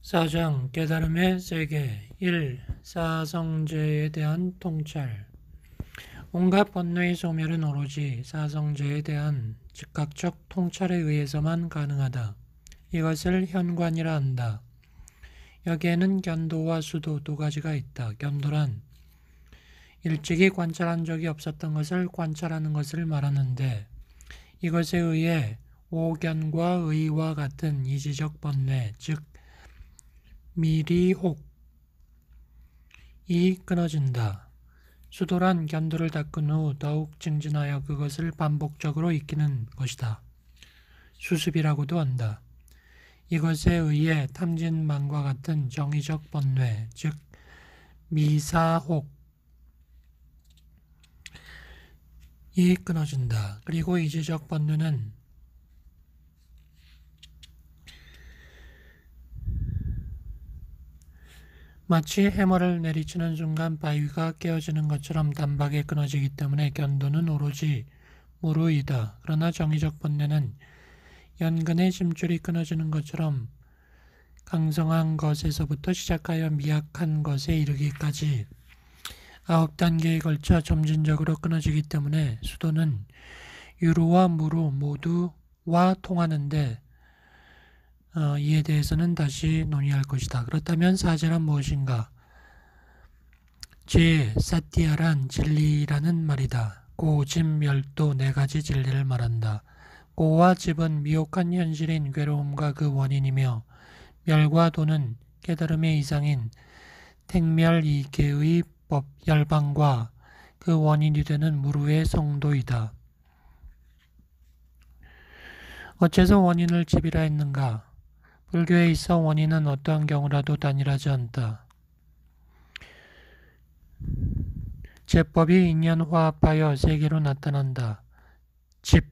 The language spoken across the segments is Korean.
4장 깨달음의 세계 1. 사성제에 대한 통찰. 온갖 번뇌의 소멸은 오로지 사성제에 대한 즉각적 통찰에 의해서만 가능하다. 이것을 현관이라 한다. 여기에는 견도와 수도 두 가지가 있다. 견도란 일찍이 관찰한 적이 없었던 것을 관찰하는 것을 말하는데, 이것에 의해 오견과 의와 같은 이지적 번뇌, 즉 미리혹이 끊어진다. 수도란 견도를 닦은 후 더욱 증진하여 그것을 반복적으로 익히는 것이다. 수습이라고도 한다. 이것에 의해 탐진망과 같은 정의적 번뇌, 즉 미사혹이 끊어진다. 그리고 이지적 번뇌는 마치 해머를 내리치는 순간 바위가 깨어지는 것처럼 단박에 끊어지기 때문에 견도는 오로지 무르이다. 그러나 정의적 번뇌는 연근의 심줄이 끊어지는 것처럼 강성한 것에서부터 시작하여 미약한 것에 이르기까지 9단계에 걸쳐 점진적으로 끊어지기 때문에 수도는 유루와 무루 모두와 통하는데, 이에 대해서는 다시 논의할 것이다. 그렇다면 사제란 무엇인가? 사티아란 진리라는 말이다. 고, 집, 멸도 네 가지 진리를 말한다. 고와 집은 미혹한 현실인 괴로움과 그 원인이며, 멸과 도는 깨달음의 이상인 택멸이계의 법 열방과 그 원인이 되는 무루의 성도이다. 어째서 원인을 집이라 했는가? 불교에 있어 원인은 어떠한 경우라도 단일하지 않다. 제법이 인연화합하여 세계로 나타난다. 집,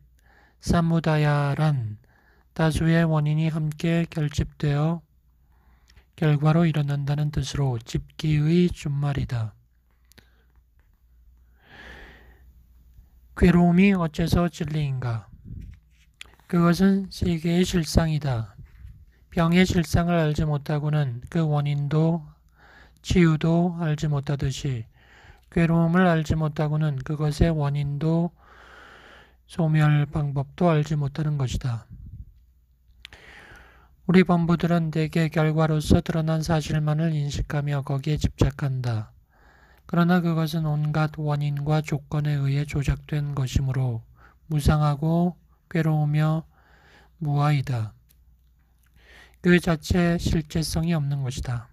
사무다야란 다수의 원인이 함께 결집되어 결과로 일어난다는 뜻으로 집기의 준말이다. 괴로움이 어째서 진리인가? 그것은 세계의 실상이다. 병의 실상을 알지 못하고는 그 원인도 치유도 알지 못하듯이, 괴로움을 알지 못하고는 그것의 원인도 소멸 방법도 알지 못하는 것이다. 우리 범부들은 대개 결과로서 드러난 사실만을 인식하며 거기에 집착한다. 그러나 그것은 온갖 원인과 조건에 의해 조작된 것이므로 무상하고 괴로우며 무아이다. 그 자체 실제성이 없는 것이다.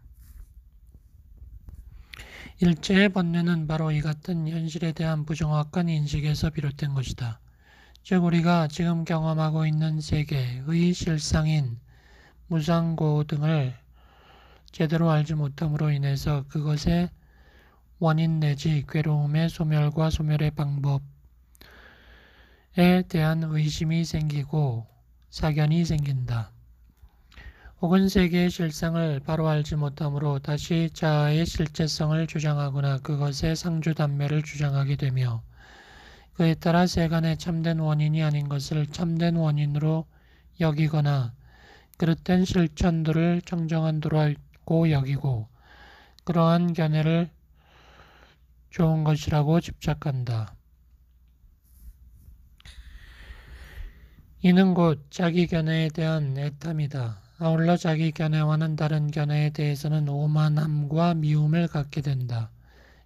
일체의 번뇌는 바로 이 같은 현실에 대한 부정확한 인식에서 비롯된 것이다. 즉 우리가 지금 경험하고 있는 세계의 실상인 무상고 등을 제대로 알지 못함으로 인해서 그것의 원인 내지 괴로움의 소멸과 소멸의 방법에 대한 의심이 생기고 사견이 생긴다. 혹은 세계의 실상을 바로 알지 못함으로 다시 자아의 실제성을 주장하거나 그것의 상주단멸을 주장하게 되며, 그에 따라 세간의 참된 원인이 아닌 것을 참된 원인으로 여기거나 그릇된 실천들을 정정한 도라고 여기고 그러한 견해를 좋은 것이라고 집착한다. 이는 곧 자기 견해에 대한 애탐이다. 아울러 자기 견해와는 다른 견해에 대해서는 오만함과 미움을 갖게 된다.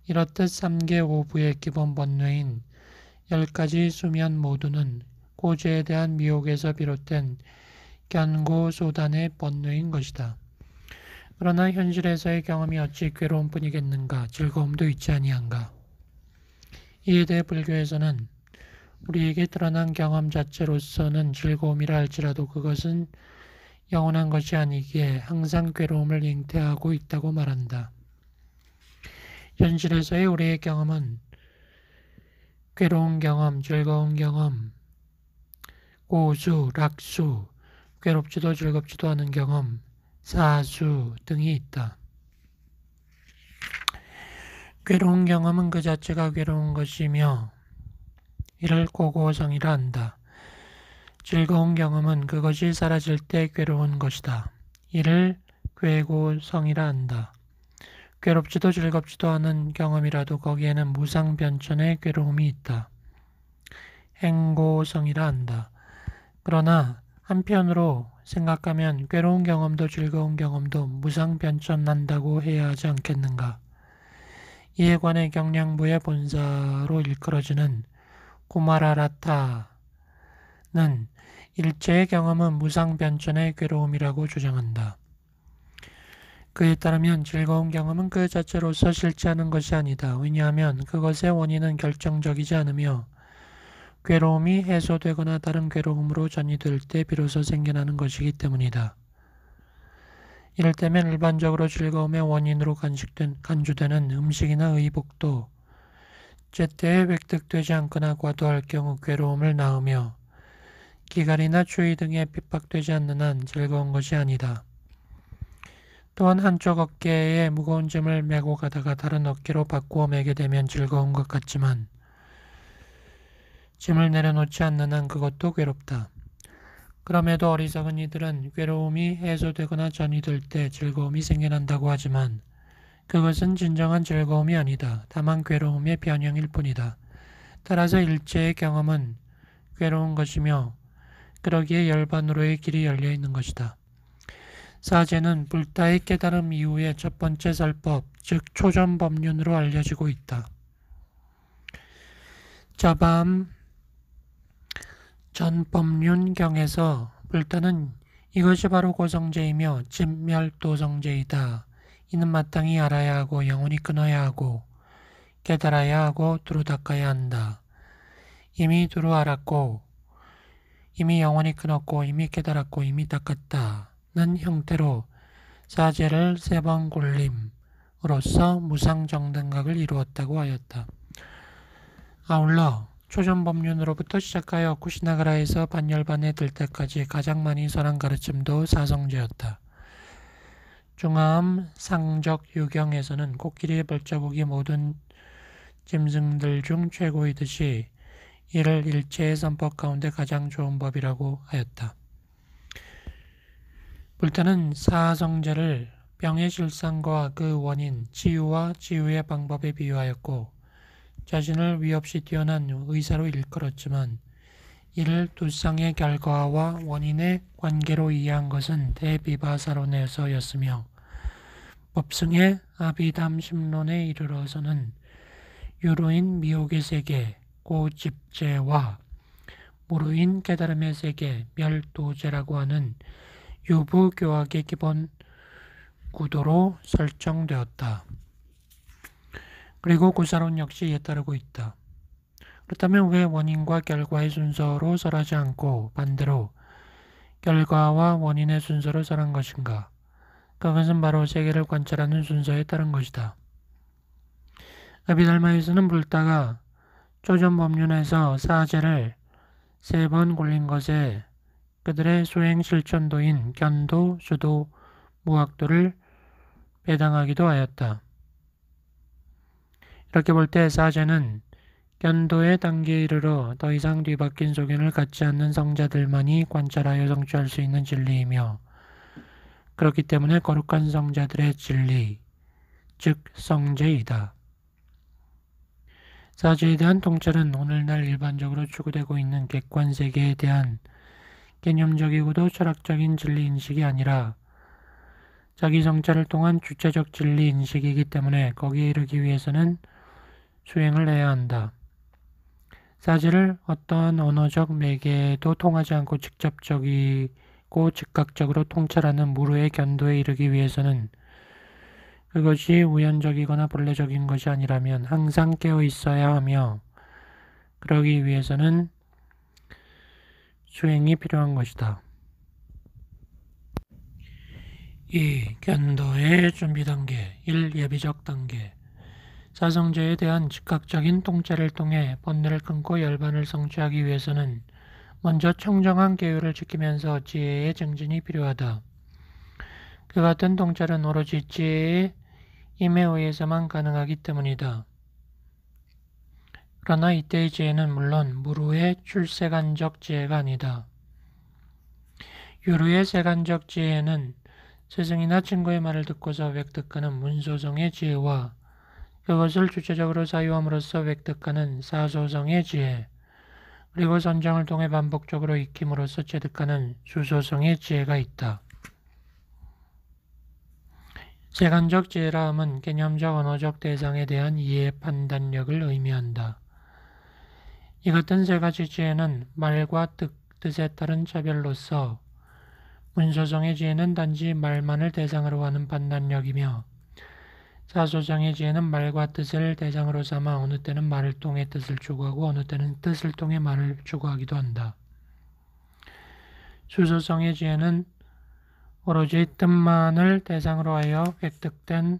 이렇듯 3계 5부의 기본 번뇌인 10가지 수면 모두는 고죄에 대한 미혹에서 비롯된 견고소단의 번뇌인 것이다. 그러나 현실에서의 경험이 어찌 괴로움뿐이겠는가? 즐거움도 있지 아니한가? 이에 대해 불교에서는 우리에게 드러난 경험 자체로서는 즐거움이라 할지라도 그것은 영원한 것이 아니기에 항상 괴로움을 잉태하고 있다고 말한다. 현실에서의 우리의 경험은 괴로운 경험, 즐거운 경험, 고수, 락수, 괴롭지도 즐겁지도 않은 경험, 사수 등이 있다. 괴로운 경험은 그 자체가 괴로운 것이며 이를 고고성이라 한다. 즐거운 경험은 그것이 사라질 때 괴로운 것이다. 이를 괴고성이라 한다. 괴롭지도 즐겁지도 않은 경험이라도 거기에는 무상변천의 괴로움이 있다. 행고성이라 한다. 그러나 한편으로 생각하면 괴로운 경험도 즐거운 경험도 무상변천한다고 해야 하지 않겠는가. 이에 관해 경량부의 본사로 일컬어지는 구마라라타는 일체의 경험은 무상변천의 괴로움이라고 주장한다. 그에 따르면 즐거운 경험은 그 자체로서 실체하는 것이 아니다. 왜냐하면 그것의 원인은 결정적이지 않으며 괴로움이 해소되거나 다른 괴로움으로 전이될 때 비로소 생겨나는 것이기 때문이다. 이를테면 일반적으로 즐거움의 원인으로 간주되는 음식이나 의복도 제때에 획득되지 않거나 과도할 경우 괴로움을 낳으며 기갈이나 추위 등에 핍박되지 않는 한 즐거운 것이 아니다. 또한 한쪽 어깨에 무거운 짐을 메고 가다가 다른 어깨로 바꾸어 메게 되면 즐거운 것 같지만 짐을 내려놓지 않는 한 그것도 괴롭다. 그럼에도 어리석은 이들은 괴로움이 해소되거나 전이될 때 즐거움이 생겨난다고 하지만 그것은 진정한 즐거움이 아니다. 다만 괴로움의 변형일 뿐이다. 따라서 일체의 경험은 괴로운 것이며 그러기에 열반으로의 길이 열려 있는 것이다. 사제는 불타의 깨달음 이후의 첫 번째 설법, 즉 초전법륜으로 알려지고 있다. 자밤 전법륜경에서 불타는 이것이 바로 고성제이며 진멸도성제이다. 이는 마땅히 알아야 하고 영원히 끊어야 하고 깨달아야 하고 두루 닦아야 한다. 이미 두루 알았고 이미 영원히 끊었고 이미 깨달았고 이미 닦았다는 형태로 사제를 3번 굴림으로써 무상정등각을 이루었다고 하였다. 아울러 초전법륜으로부터 시작하여 쿠시나가라에서 반열반에 들 때까지 가장 많이 선한 가르침도 사성제였다. 중암 상적유경에서는 코끼리의 발자국이 모든 짐승들 중 최고이듯이 이를 일체의 선법 가운데 가장 좋은 법이라고 하였다. 불타는 사성제를 병의 실상과 그 원인, 치유와 치유의 방법에 비유하였고 자신을 위없이 뛰어난 의사로 일컬었지만 이를 두 쌍의 결과와 원인의 관계로 이해한 것은 대비바사론에서였으며 법승의 아비담심론에 이르러서는 유루인 미혹의 세계, 고집제와 무루인 깨달음의 세계, 멸도제라고 하는 유부교학의 기본 구도로 설정되었다. 그리고 구사론 역시 이에 따르고 있다. 그렇다면 왜 원인과 결과의 순서로 설하지 않고 반대로 결과와 원인의 순서로 설한 것인가? 그것은 바로 세계를 관찰하는 순서에 따른 것이다. 아비달마에서는 불타가 초전법륜에서 사제를 3번 굴린 것에 그들의 수행 실천도인 견도, 수도, 무학도를 배당하기도 하였다. 이렇게 볼 때 사제는 견도의 단계에 이르러 더 이상 뒤바뀐 소견을 갖지 않는 성자들만이 관찰하여 성취할 수 있는 진리이며 그렇기 때문에 거룩한 성자들의 진리, 즉 성제이다. 사제에 대한 통찰은 오늘날 일반적으로 추구되고 있는 객관세계에 대한 개념적이고도 철학적인 진리인식이 아니라 자기 성찰을 통한 주체적 진리인식이기 때문에 거기에 이르기 위해서는 수행을 해야 한다. 사제를 어떠한 언어적 매개에도 통하지 않고 직접적이고 즉각적으로 통찰하는 무르의 견도에 이르기 위해서는 그것이 우연적이거나 본래적인 것이 아니라면 항상 깨어 있어야 하며 그러기 위해서는 수행이 필요한 것이다. 2. 견도의 준비 단계 1. 예비적 단계 사성제에 대한 즉각적인 통찰을 통해 번뇌를 끊고 열반을 성취하기 위해서는 먼저 청정한 계율을 지키면서 지혜의 증진이 필요하다. 그 같은 통찰은 오로지 지혜의 힘에 의해서만 가능하기 때문이다. 그러나 이때의 지혜는 물론 무르의 출세간적 지혜가 아니다. 유르의 세간적 지혜는 스승이나 친구의 말을 듣고서 획득하는 문소성의 지혜와 그것을 주체적으로 사유함으로써 획득하는 사소성의 지혜, 그리고 선정을 통해 반복적으로 익힘으로써 체득하는 수소성의 지혜가 있다. 세간적 지혜라 함은 개념적 언어적 대상에 대한 이해 판단력을 의미한다. 이 같은 세 가지 지혜는 말과 뜻에 따른 차별로서 문소성의 지혜는 단지 말만을 대상으로 하는 판단력이며 사소성의 지혜는 말과 뜻을 대상으로 삼아 어느 때는 말을 통해 뜻을 추구하고 어느 때는 뜻을 통해 말을 추구하기도 한다. 수소성의 지혜는 오로지 뜻만을 대상으로 하여 획득된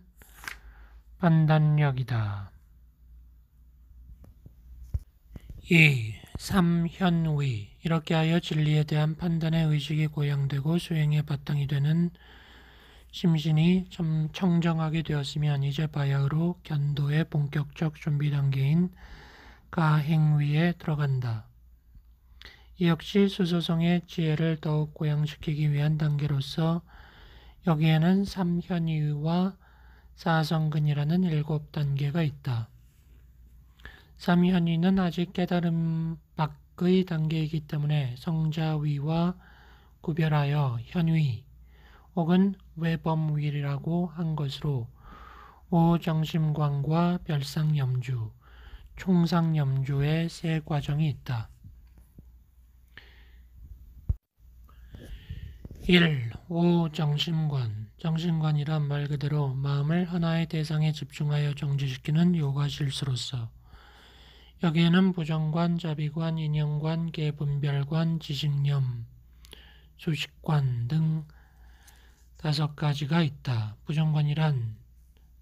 판단력이다. 2. 삼현의. 이렇게 하여 진리에 대한 판단의 의식이 고양되고 수행의 바탕이 되는 심신이 청정하게 되었으면 이제 바야흐로 견도의 본격적 준비 단계인 가행위에 들어간다. 이 역시 수소성의 지혜를 더욱 고양시키기 위한 단계로서 여기에는 삼현의와 사성근이라는 7단계가 있다. 삼현의는 아직 깨달음 밖의 단계이기 때문에 성자위와 구별하여 현위 혹은 외범위라고 한 것으로 오정심관과 별상염주, 총상염주의 세 과정이 있다. 1. 오정심관. 정심관이란 말 그대로 마음을 하나의 대상에 집중하여 정지시키는 요가실수로서 여기에는 부정관, 자비관, 인연관, 계분별관, 지식념, 수식관 등 5가지가 있다. 부정관이란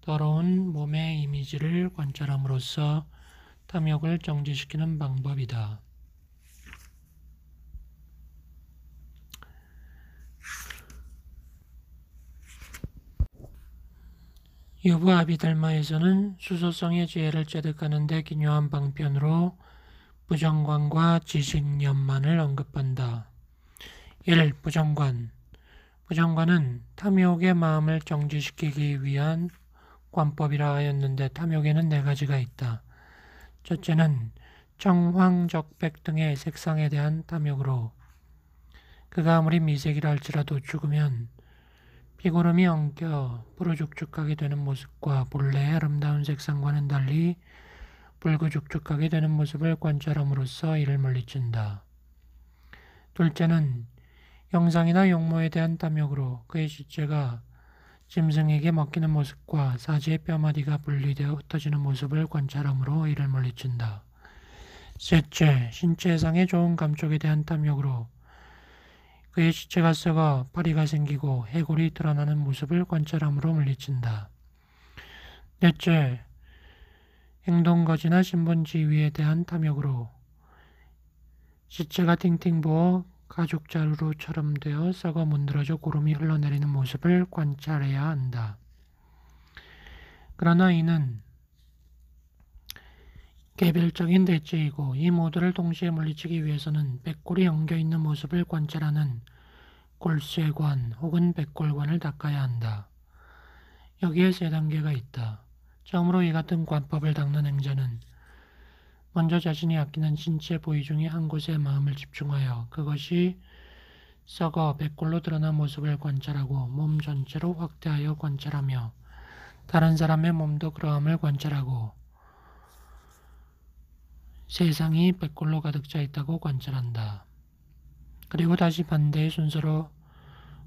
더러운 몸의 이미지를 관찰함으로써 탐욕을 정지시키는 방법이다. 유부 아비달마에서는 수소성의 지혜를 체득하는 데 기묘한 방편으로 부정관과 지식념만을 언급한다. 1. 부정관. 부정관은 탐욕의 마음을 정지시키기 위한 관법이라 하였는데 탐욕에는 4가지가 있다. 첫째는 청황적백 등의 색상에 대한 탐욕으로 그가 아무리 미색이라 할지라도 죽으면 피고름이 엉켜 푸르죽죽하게 되는 모습과 본래의 아름다운 색상과는 달리 붉으죽죽하게 되는 모습을 관찰함으로써 이를 물리친다. 둘째는 형상이나 용모에 대한 탐욕으로 그의 시체가 짐승에게 먹히는 모습과 사지의 뼈마디가 분리되어 흩어지는 모습을 관찰함으로 이를 물리친다. 셋째, 신체상의 좋은 감촉에 대한 탐욕으로 그의 시체가 썩어 파리가 생기고 해골이 드러나는 모습을 관찰함으로 물리친다. 넷째, 행동거지나 신분지위에 대한 탐욕으로 시체가 팅팅 부어 가죽자루처럼 되어 썩어 문드러져 고름이 흘러내리는 모습을 관찰해야 한다. 그러나 이는 개별적인 대체이고 이 모두를 동시에 물리치기 위해서는 백골이 엉겨있는 모습을 관찰하는 골쇠관 혹은 백골관을 닦아야 한다. 여기에 3단계가 있다. 처음으로 이 같은 관법을 닦는 행자는 먼저 자신이 아끼는 신체 부위 중에 한 곳에 마음을 집중하여 그것이 썩어 백골로 드러난 모습을 관찰하고 몸 전체로 확대하여 관찰하며 다른 사람의 몸도 그러함을 관찰하고 세상이 백골로 가득 차 있다고 관찰한다. 그리고 다시 반대의 순서로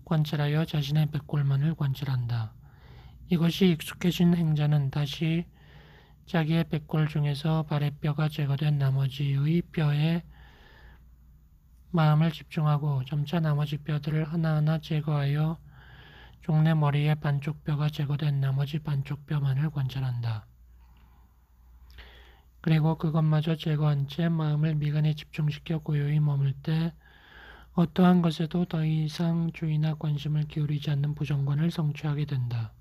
관찰하여 자신의 백골만을 관찰한다. 이것이 익숙해진 행자는 다시 자기의 백골 중에서 발의 뼈가 제거된 나머지의 뼈에 마음을 집중하고 점차 나머지 뼈들을 하나하나 제거하여 종래 머리의 반쪽 뼈가 제거된 나머지 반쪽 뼈만을 관찰한다. 그리고 그것마저 제거한 채 마음을 미간에 집중시켜 고요히 머물 때 어떠한 것에도 더 이상 주의나 관심을 기울이지 않는 부정관을 성취하게 된다.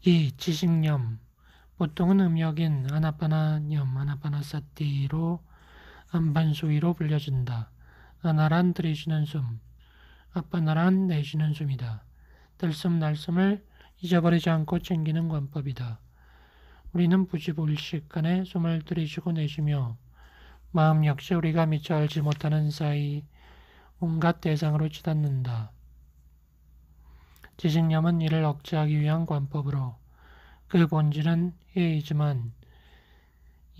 2. 지식념. 보통은 음역인 아나파나념, 아나파나사티로 안반수위로 불려진다. 아나란 들이쉬는 숨, 아빠 나란 내쉬는 숨이다. 들숨 날숨을 잊어버리지 않고 챙기는 관법이다. 우리는 부지불식간에 숨을 들이쉬고 내쉬며 마음 역시 우리가 미처 알지 못하는 사이 온갖 대상으로 치닫는다. 지식념은 이를 억제하기 위한 관법으로 그 본질은 해이지만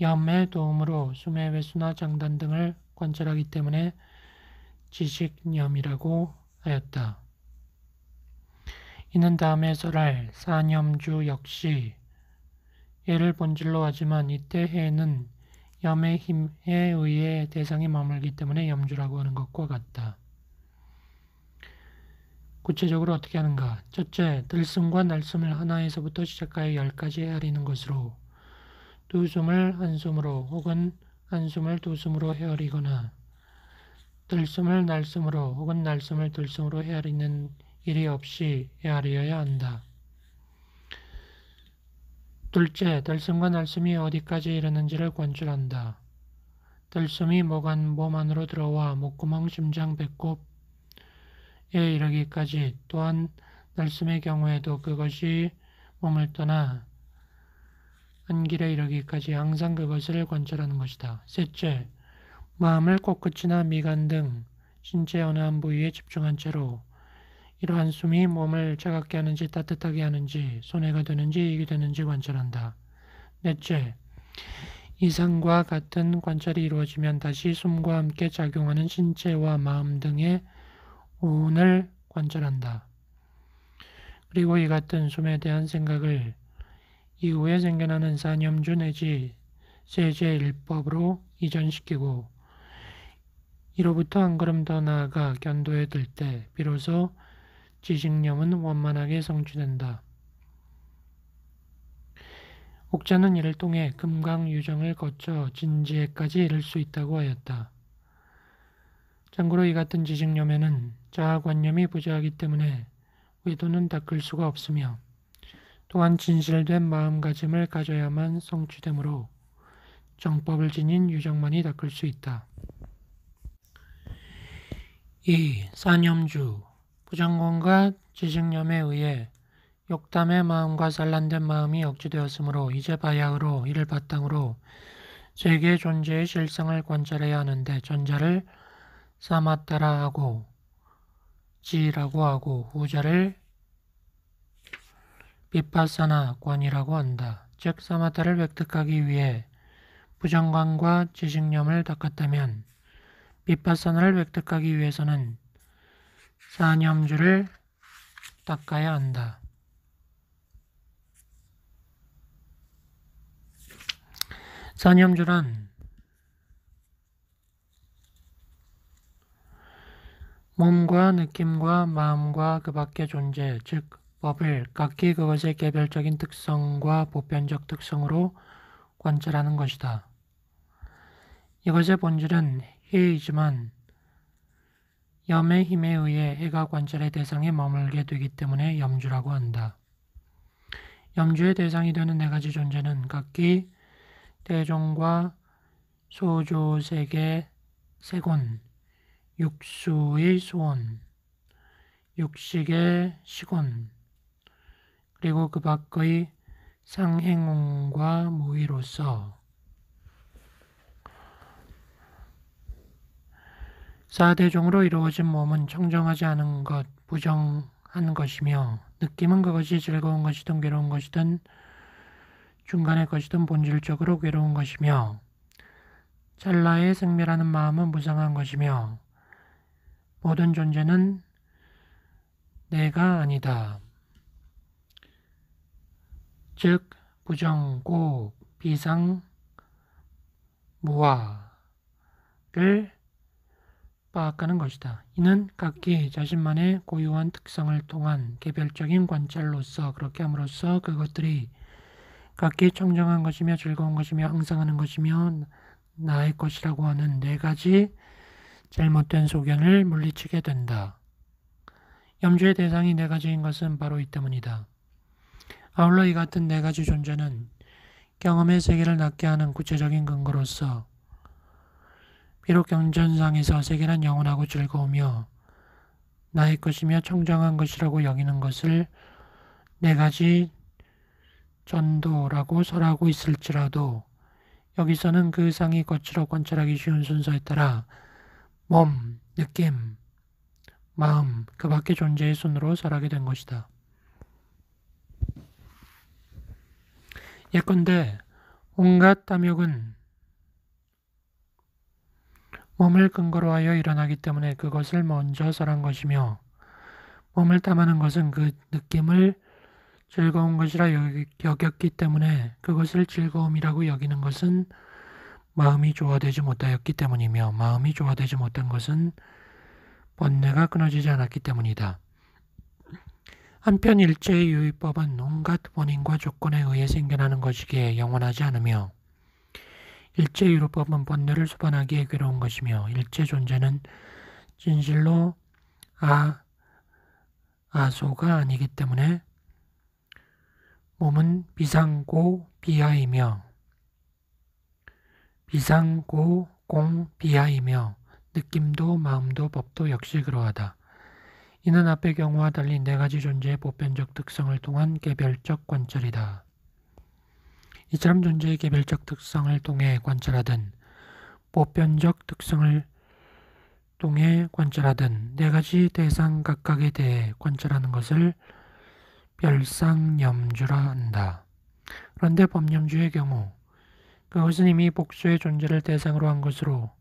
염의 도움으로 숨의 횟수나 장단 등을 관찰하기 때문에 지식념이라고 하였다. 이는 다음에 설할 사념주 역시 해를 본질로 하지만 이때 해는 염의 힘에 의해 대상에 머물기 때문에 염주라고 하는 것과 같다. 구체적으로 어떻게 하는가? 첫째, 들숨과 날숨을 하나에서부터 시작하여 10까지 헤아리는 것으로 두 숨을 한 숨으로 혹은 한 숨을 두 숨으로 헤아리거나 들숨을 날숨으로 혹은 날숨을 들숨으로 헤아리는 일이 없이 헤아려야 한다. 둘째, 들숨과 날숨이 어디까지 이르는지를 관찰한다. 들숨이 몸 안으로 들어와 목구멍, 심장, 배꼽에 이르기까지 또한 날숨의 경우에도 그것이 몸을 떠나 안길에 이르기까지 항상 그것을 관찰하는 것이다. 셋째, 마음을 코끝이나 미간 등 신체 어느 한 부위에 집중한 채로 이러한 숨이 몸을 차갑게 하는지 따뜻하게 하는지 손해가 되는지 이익이 되는지 관찰한다. 넷째, 이상과 같은 관찰이 이루어지면 다시 숨과 함께 작용하는 신체와 마음 등의 오온을 관찰한다. 그리고 이 같은 숨에 대한 생각을 이후에 생겨나는 사념주 내지 세제일법으로 이전시키고 이로부터 한 걸음 더 나아가 견도에 들 때 비로소 지식념은 원만하게 성취된다. 옥자는 이를 통해 금강유정을 거쳐 진지에까지 이를 수 있다고 하였다. 참고로 이 같은 지식념에는 자아관념이 부재하기 때문에 외도는 닦을 수가 없으며 또한 진실된 마음가짐을 가져야만 성취되므로 정법을 지닌 유정만이 닦을 수 있다. 2. 사념주 부정론과 지식념에 의해 욕담의 마음과 산란된 마음이 억제되었으므로 이제 바야흐로 이를 바탕으로 세계 존재의 실상을 관찰해야 하는데 전자를 사마타라 하고 지라고 하고 후자를 비파사나 관이라고 한다. 즉 사마타를 획득하기 위해 부정관과 지식념을 닦았다면 비파사나를 획득하기 위해서는 사념주를 닦아야 한다. 사념주란 몸과 느낌과 마음과 그 밖의 존재, 즉 법을 각기 그것의 개별적인 특성과 보편적 특성으로 관찰하는 것이다. 이것의 본질은 해이지만 염의 힘에 의해 해가 관찰의 대상에 머물게 되기 때문에 염주라고 한다. 염주의 대상이 되는 네 가지 존재는 각기 대종과 소조세계 세곤, 육수의 소원, 육식의 시곤, 그리고 그 밖의 상행홍과 무위로서 사대종으로 이루어진 몸은 청정하지 않은 것, 부정한 것이며 느낌은 그것이 즐거운 것이든 괴로운 것이든 중간의 것이든 본질적으로 괴로운 것이며 찰나의 생멸하는 마음은 무상한 것이며 모든 존재는 내가 아니다. 즉 부정, 고, 비상, 무화를 파악하는 것이다. 이는 각기 자신만의 고유한 특성을 통한 개별적인 관찰로서 그렇게 함으로써 그것들이 각기 청정한 것이며 즐거운 것이며 항상하는 것이며 나의 것이라고 하는 네 가지 잘못된 소견을 물리치게 된다. 염주의 대상이 네 가지인 것은 바로 이 때문이다. 아울러 이 같은 네 가지 존재는 경험의 세계를 낳게 하는 구체적인 근거로서 비록 경전상에서 세계는 영원하고 즐거우며 나의 것이며 청정한 것이라고 여기는 것을 네 가지 전도라고 설하고 있을지라도 여기서는 그 상이 거칠어 관찰하기 쉬운 순서에 따라 몸, 느낌, 마음, 그 밖의 존재의 순으로 설하게 된 것이다. 예컨대 온갖 탐욕은 몸을 근거로 하여 일어나기 때문에 그것을 먼저 설한 것이며 몸을 탐하는 것은 그 느낌을 즐거운 것이라 여겼기 때문에 그것을 즐거움이라고 여기는 것은 마음이 조화되지 못하였기 때문이며 마음이 조화되지 못한 것은 번뇌가 끊어지지 않았기 때문이다. 한편 일체의 유의법은 온갖 원인과 조건에 의해 생겨나는 것이기에 영원하지 않으며 일체 유의법은 번뇌를 수반하기에 괴로운 것이며 일체 존재는 진실로 아소가 아니기 때문에 몸은 비상고 공비하이며 느낌도 마음도 법도 역시 그러하다. 이는 앞의 경우와 달리 네 가지 존재의 보편적 특성을 통한 개별적 관찰이다. 이처럼 존재의 개별적 특성을 통해 관찰하든 보편적 특성을 통해 관찰하든 네 가지 대상 각각에 대해 관찰하는 것을 별상염주라 한다. 그런데 법념주의 경우 그것은 이미 복수의 존재를 대상으로 한 것으로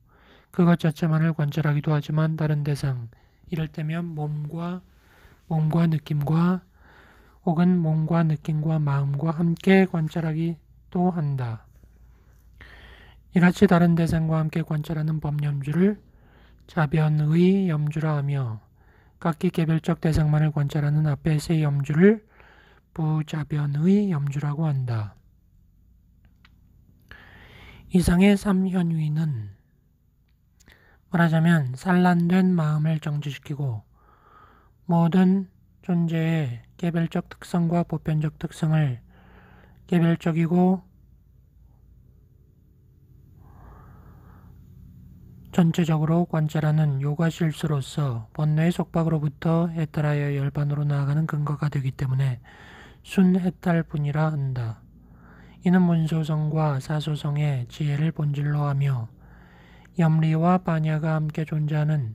그것 자체만을 관찰하기도 하지만 다른 대상, 이를테면 몸과 느낌과 혹은 몸과 느낌과 마음과 함께 관찰하기도 한다. 이같이 다른 대상과 함께 관찰하는 법념주를 자변의 염주라 하며 각기 개별적 대상만을 관찰하는 앞의 세 염주를 부자변의 염주라고 한다. 이상의 삼현위는 말하자면 산란된 마음을 정지시키고 모든 존재의 개별적 특성과 보편적 특성을 개별적이고 전체적으로 관찰하는 요가실수로서 번뇌의 속박으로부터 해탈하여 열반으로 나아가는 근거가 되기 때문에 순해탈뿐이라 한다. 이는 문소성과 사소성의 지혜를 본질로 하며 염리와 반야가 함께 존재하는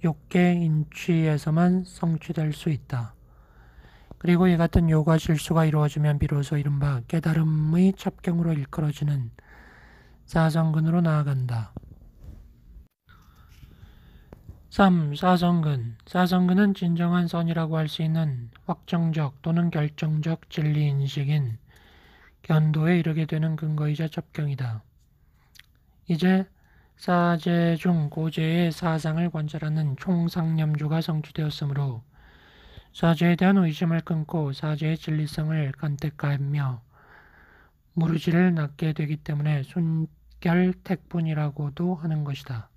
욕계 인취에서만 성취될 수 있다. 그리고 이 같은 요가 실수가 이루어지면 비로소 이른바 깨달음의 첩경으로 일컬어지는 사성근으로 나아간다. 3. 사성근. 사성근은 진정한 선이라고 할 수 있는 확정적 또는 결정적 진리인식인 견도에 이르게 되는 근거이자 첩경이다. 이제 사제 중 고제의 사상을 관찰하는 총상념주가 성취되었으므로 사제에 대한 의심을 끊고 사제의 진리성을 간택하며 무르지를 낳게 되기 때문에 순결택분이라고도 하는 것이다.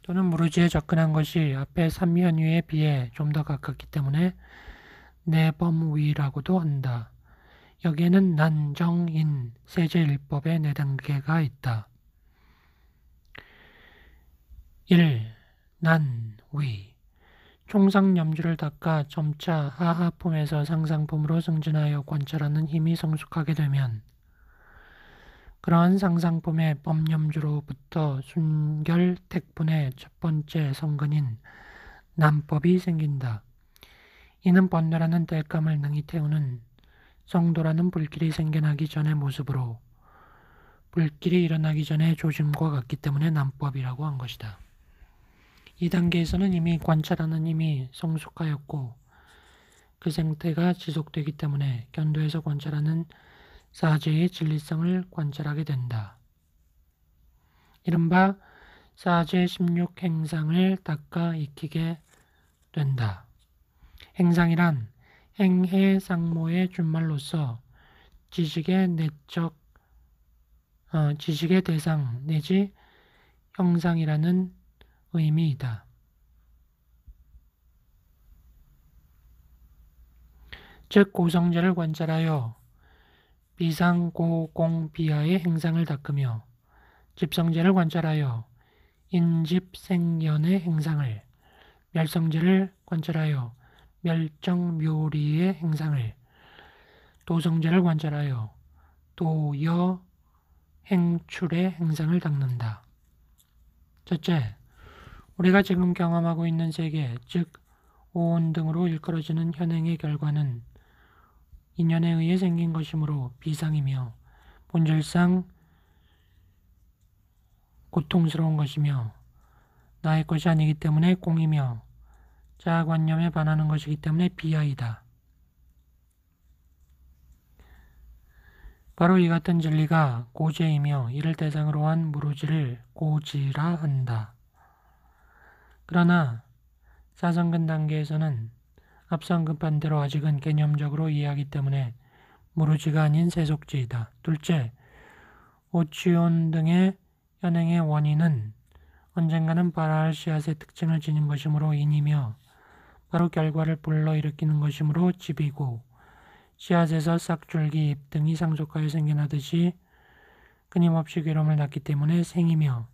또는 무르지에 접근한 것이 앞의 삼현위에 비해 좀 더 가깝기 때문에 내범위라고도 한다. 여기에는 난정인 세제일법의 네 단계가 있다. 1. 난위. 총상염주를 닦아 점차 하하품에서 상상품으로 승진하여 관찰하는 힘이 성숙하게 되면 그러한 상상품의 법념주로부터 순결택분의 첫 번째 성근인 난법이 생긴다. 이는 번뇌라는 땔감을 능히 태우는 성도라는 불길이 생겨나기 전의 모습으로 불길이 일어나기 전의 조짐과 같기 때문에 난법이라고 한 것이다. 이 단계에서는 이미 관찰하는 힘이 성숙하였고 그 상태가 지속되기 때문에 견도에서 관찰하는 사제의 진리성을 관찰하게 된다. 이른바 사제 16행상을 닦아 익히게 된다. 행상이란 행해상모의 준말로서 지식의 대상 내지 형상이라는 의미이다. 즉 고성제를 관찰하여 비상고공비하의 행상을 닦으며 집성제를 관찰하여 인집생연의 행상을 멸성제를 관찰하여 멸정묘리의 행상을, 도성제를 관찰하여 도여 행출의 행상을 닦는다. 첫째, 우리가 지금 경험하고 있는 세계, 즉 오온 등으로 일컬어지는 현행의 결과는 인연에 의해 생긴 것이므로 비상이며 본질상 고통스러운 것이며 나의 것이 아니기 때문에 공이며 자아관념에 반하는 것이기 때문에 비하이다. 바로 이 같은 진리가 고제이며 이를 대상으로 한 무로지를 고지라 한다. 그러나 사성근 단계에서는 앞서 언급한 대로 아직은 개념적으로 이해하기 때문에 무로지가 아닌 세속지이다. 둘째, 오치온 등의 현행의 원인은 언젠가는 바라할 씨앗의 특징을 지닌 것이므로 인이며 바로 결과를 불러일으키는 것이므로 집이고 씨앗에서 싹줄기, 잎 등이 상속하여 생겨나듯이 끊임없이 괴로움을 낳기 때문에 생이며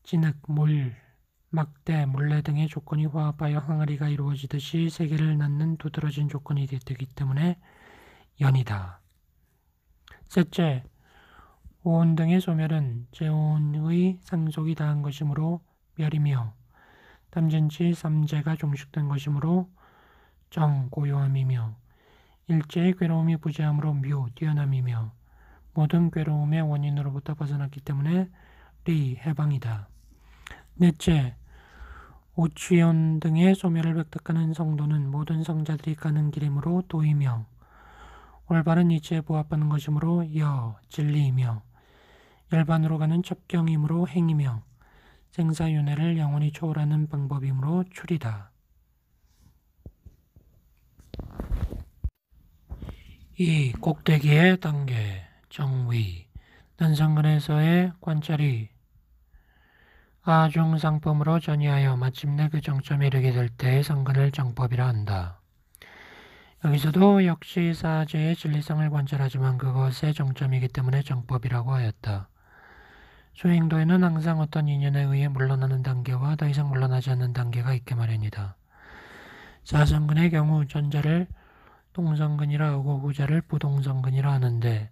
진흙, 물, 막대, 물레 등의 조건이 화합하여 항아리가 이루어지듯이 세계를 낳는 두드러진 조건이 되기 때문에 연이다. 셋째, 오온 등의 소멸은 재온의 상속이 다한 것이므로 멸이며 탐진치 삼재가 종식된 것이므로 정, 고요함이며 일제의 괴로움이 부재함으로 묘, 뛰어남이며 모든 괴로움의 원인으로부터 벗어났기 때문에 리, 해방이다. 넷째, 오취연 등의 소멸을 획득하는 성도는 모든 성자들이 가는 길이므로 도이며 올바른 이치에 부합하는 것이므로 여, 진리이며 열반으로 가는 첩경이므로 행이며 생사윤회를 영원히 초월하는 방법이므로 출이다. 이 꼭대기의 단계, 정위, 난상근에서의 관찰이 아중상품으로 전이하여 마침내 그 정점에 이르게 될 때의 상근을 정법이라 한다. 여기서도 역시 사제의 진리성을 관찰하지만 그것의 정점이기 때문에 정법이라고 하였다. 수행도에는 항상 어떤 인연에 의해 물러나는 단계와 더 이상 물러나지 않는 단계가 있게 마련이다. 사성근의 경우 전자를 동성근이라 하고 후자를 부동성근이라 하는데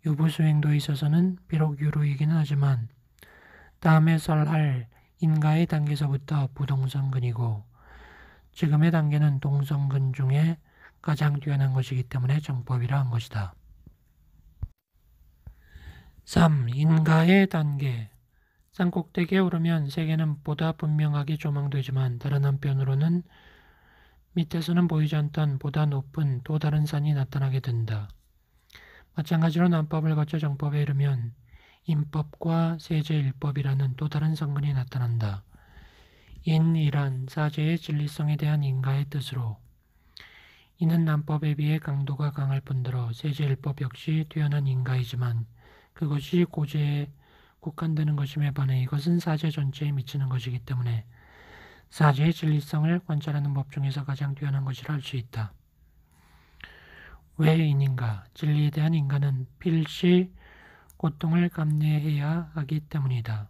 유부수행도에 있어서는 비록 유루이기는 하지만 다음에 설할 인가의 단계에서부터 부동성근이고 지금의 단계는 동성근 중에 가장 뛰어난 것이기 때문에 정법이라 한 것이다. 3. 인가의 단계. 산꼭대기에 오르면 세계는 보다 분명하게 조망되지만 다른 한편으로는 밑에서는 보이지 않던 보다 높은 또 다른 산이 나타나게 된다. 마찬가지로 난법을 거쳐 정법에 이르면 인법과 세제일법이라는 또 다른 성근이 나타난다. 인이란 사제의 진리성에 대한 인가의 뜻으로 이는 난법에 비해 강도가 강할 뿐더러 세제일법 역시 뛰어난 인가이지만 그것이 고제에 국한되는 것임에 반해 이것은 사제 전체에 미치는 것이기 때문에 사제의 진리성을 관찰하는 법 중에서 가장 뛰어난 것이라 할 수 있다. 왜 인인가? 진리에 대한 인가는 필시 고통을 감내해야 하기 때문이다.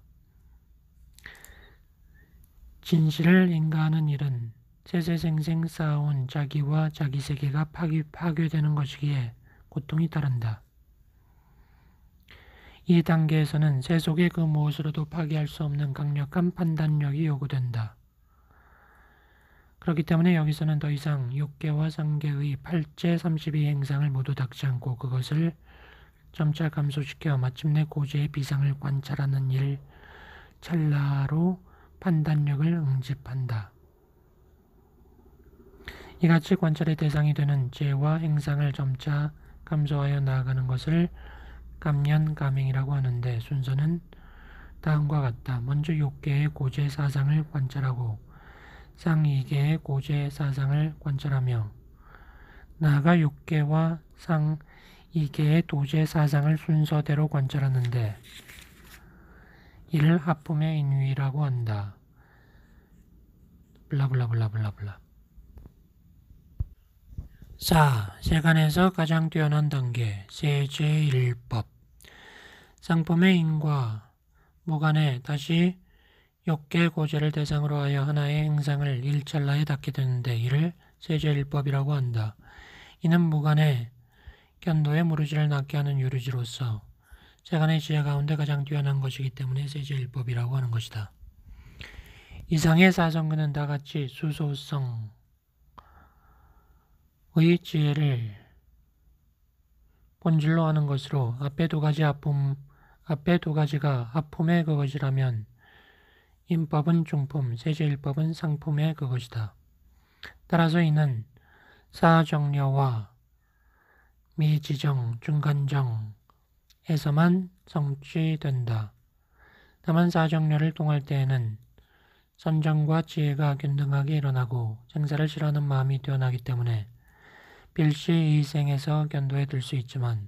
진실을 인가하는 일은 세세생생 쌓아온 자기와 자기 세계가 파괴되는 것이기에 고통이 따른다. 이 단계에서는 세속의 그 무엇으로도 파괴할 수 없는 강력한 판단력이 요구된다. 그렇기 때문에 여기서는 더 이상 6개와 상계의 8제 32 행상을 모두 닦지 않고 그것을 점차 감소시켜 마침내 고제의 비상을 관찰하는 일 찰나로 판단력을 응집한다. 이같이 관찰의 대상이 되는 제와 행상을 점차 감소하여 나아가는 것을 감련감행이라고 하는데 순서는 다음과 같다. 먼저 6개의 고제 사상을 관찰하고 상 2개의 고제 사상을 관찰하며 나아가 6개와 상 2개의 도제 사상을 순서대로 관찰하는데 이를 합품의 인위라고 한다. 블라블라블라블라블라. 4. 세간에서 가장 뛰어난 단계 세제일법. 상품의 인과 무간에 다시 욕계 고제를 대상으로 하여 하나의 행상을 일찰나에 닿게 되는데 이를 세제일법이라고 한다. 이는 무간의 견도의 무르지를 낫게 하는 유르지로서 세간의 지혜 가운데 가장 뛰어난 것이기 때문에 세제일법이라고 하는 것이다. 이상의 사성근은 다같이 수소성의 지혜를 본질로 하는 것으로 앞에 두 가지가 합품의 그것이라면 인법은 중품, 세제일법은 상품의 그것이다. 따라서 이는 사정려와 미지정, 중간정에서만 성취된다. 다만 사정려를 통할 때에는 선정과 지혜가 균등하게 일어나고 생사를 싫어하는 마음이 뛰어나기 때문에 필시 이 생에서 견도에 들 수 있지만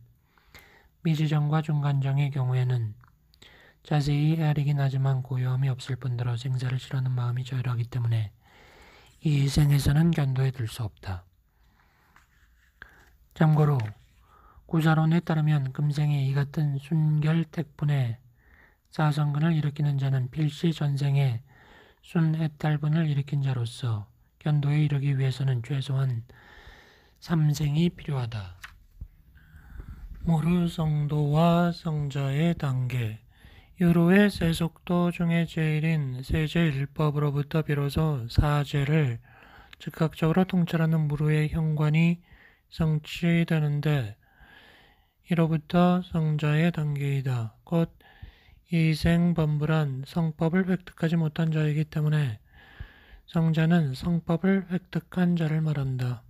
미지정과 중간정의 경우에는 자세히 헤아리긴 하지만 고요함이 없을 뿐더러 생사를 싫어하는 마음이 저열하기 때문에 이 생에서는 견도에 들 수 없다. 참고로 구사론에 따르면 금생에 이 같은 순결택분의 사성근을 일으키는 자는 필시 전생에 순해탈분을 일으킨 자로서 견도에 이르기 위해서는 최소한 3생이 필요하다. 무르성도와 성자의 단계 유로의 세속도 중에 제일인 세제일법으로부터 비로소 사제를 즉각적으로 통찰하는 무르의 현관이 성취되는데 이로부터 성자의 단계이다. 곧 이생범불한 성법을 획득하지 못한 자이기 때문에 성자는 성법을 획득한 자를 말한다.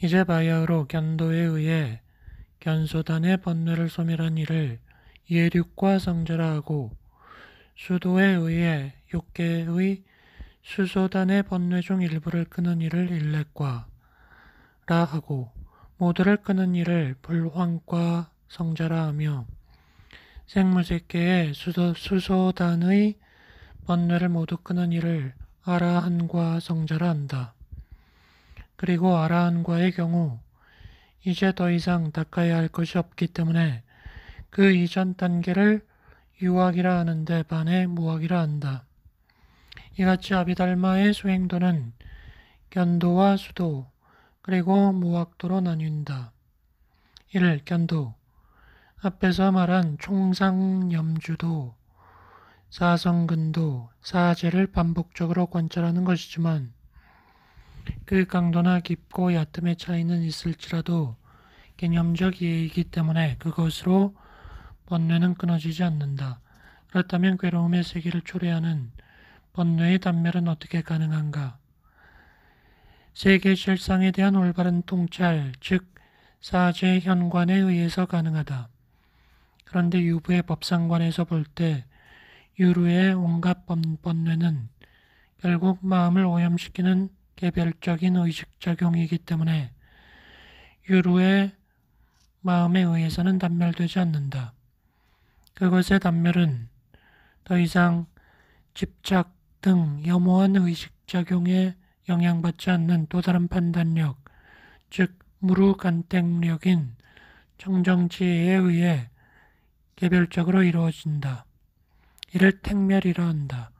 이제 바야흐로 견도에 의해 견소단의 번뇌를 소멸한 이를 예륙과 성자라 하고 수도에 의해 욕계의 수소단의 번뇌 중 일부를 끄는 이를 일렉과라 하고 모두를 끄는 이를 불황과 성자라 하며 생물세계의 수소단의 번뇌를 모두 끄는 이를 아라한과 성자라 한다. 그리고 아라한과의 경우 이제 더 이상 닦아야 할 것이 없기 때문에 그 이전 단계를 유학이라 하는데 반해 무학이라 한다. 이같이 아비달마의 수행도는 견도와 수도 그리고 무학도로 나뉜다. 이를 견도, 앞에서 말한 총상염주도, 사성근도, 사제를 반복적으로 관찰하는 것이지만 그 강도나 깊고 얕음의 차이는 있을지라도 개념적 이해이기 때문에 그것으로 번뇌는 끊어지지 않는다. 그렇다면 괴로움의 세계를 초래하는 번뇌의 단멸은 어떻게 가능한가? 세계 실상에 대한 올바른 통찰, 즉 사제 현관에 의해서 가능하다. 그런데 유부의 법상관에서 볼 때 유루의 온갖 번뇌는 결국 마음을 오염시키는 개별적인 의식작용이기 때문에 유루의 마음에 의해서는 단멸되지 않는다. 그것의 단멸은 더 이상 집착 등 염호한 의식작용에 영향받지 않는 또 다른 판단력, 즉 무르간택력인 청정지혜에 의해 개별적으로 이루어진다. 이를 택멸이라 한다.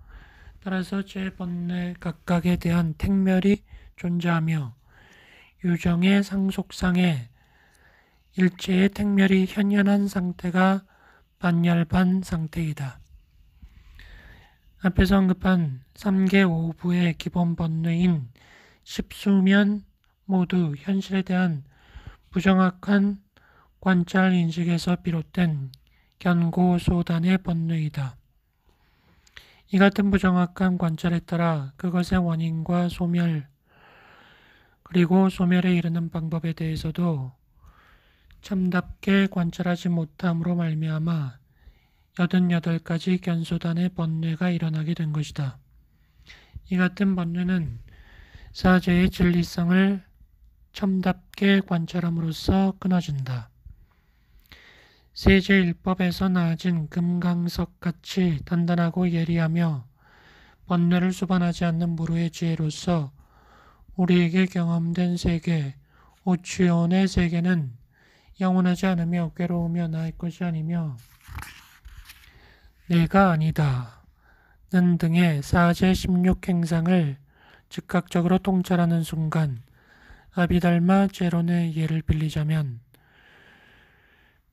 따라서 제 번뇌 각각에 대한 택멸이 존재하며 유정의 상속상의 일체의 택멸이 현현한 상태가 반열반 상태이다. 앞에서 언급한 3계 5부의 기본 번뇌인 십수면 모두 현실에 대한 부정확한 관찰 인식에서 비롯된 견고소단의 번뇌이다. 이 같은 부정확한 관찰에 따라 그것의 원인과 소멸 그리고 소멸에 이르는 방법에 대해서도 참답게 관찰하지 못함으로 말미암아 88가지 견소단의 번뇌가 일어나게 된 것이다. 이 같은 번뇌는 사제의 진리성을 참답게 관찰함으로써 끊어진다. 세제일법에서 나아진 금강석같이 단단하고 예리하며 번뇌를 수반하지 않는 무르의 지혜로서 우리에게 경험된 세계, 오취온의 세계는 영원하지 않으며 괴로우며 나의 것이 아니며 내가 아니다. 등의 사제 16행상을 즉각적으로 통찰하는 순간 아비달마 제론의 예를 빌리자면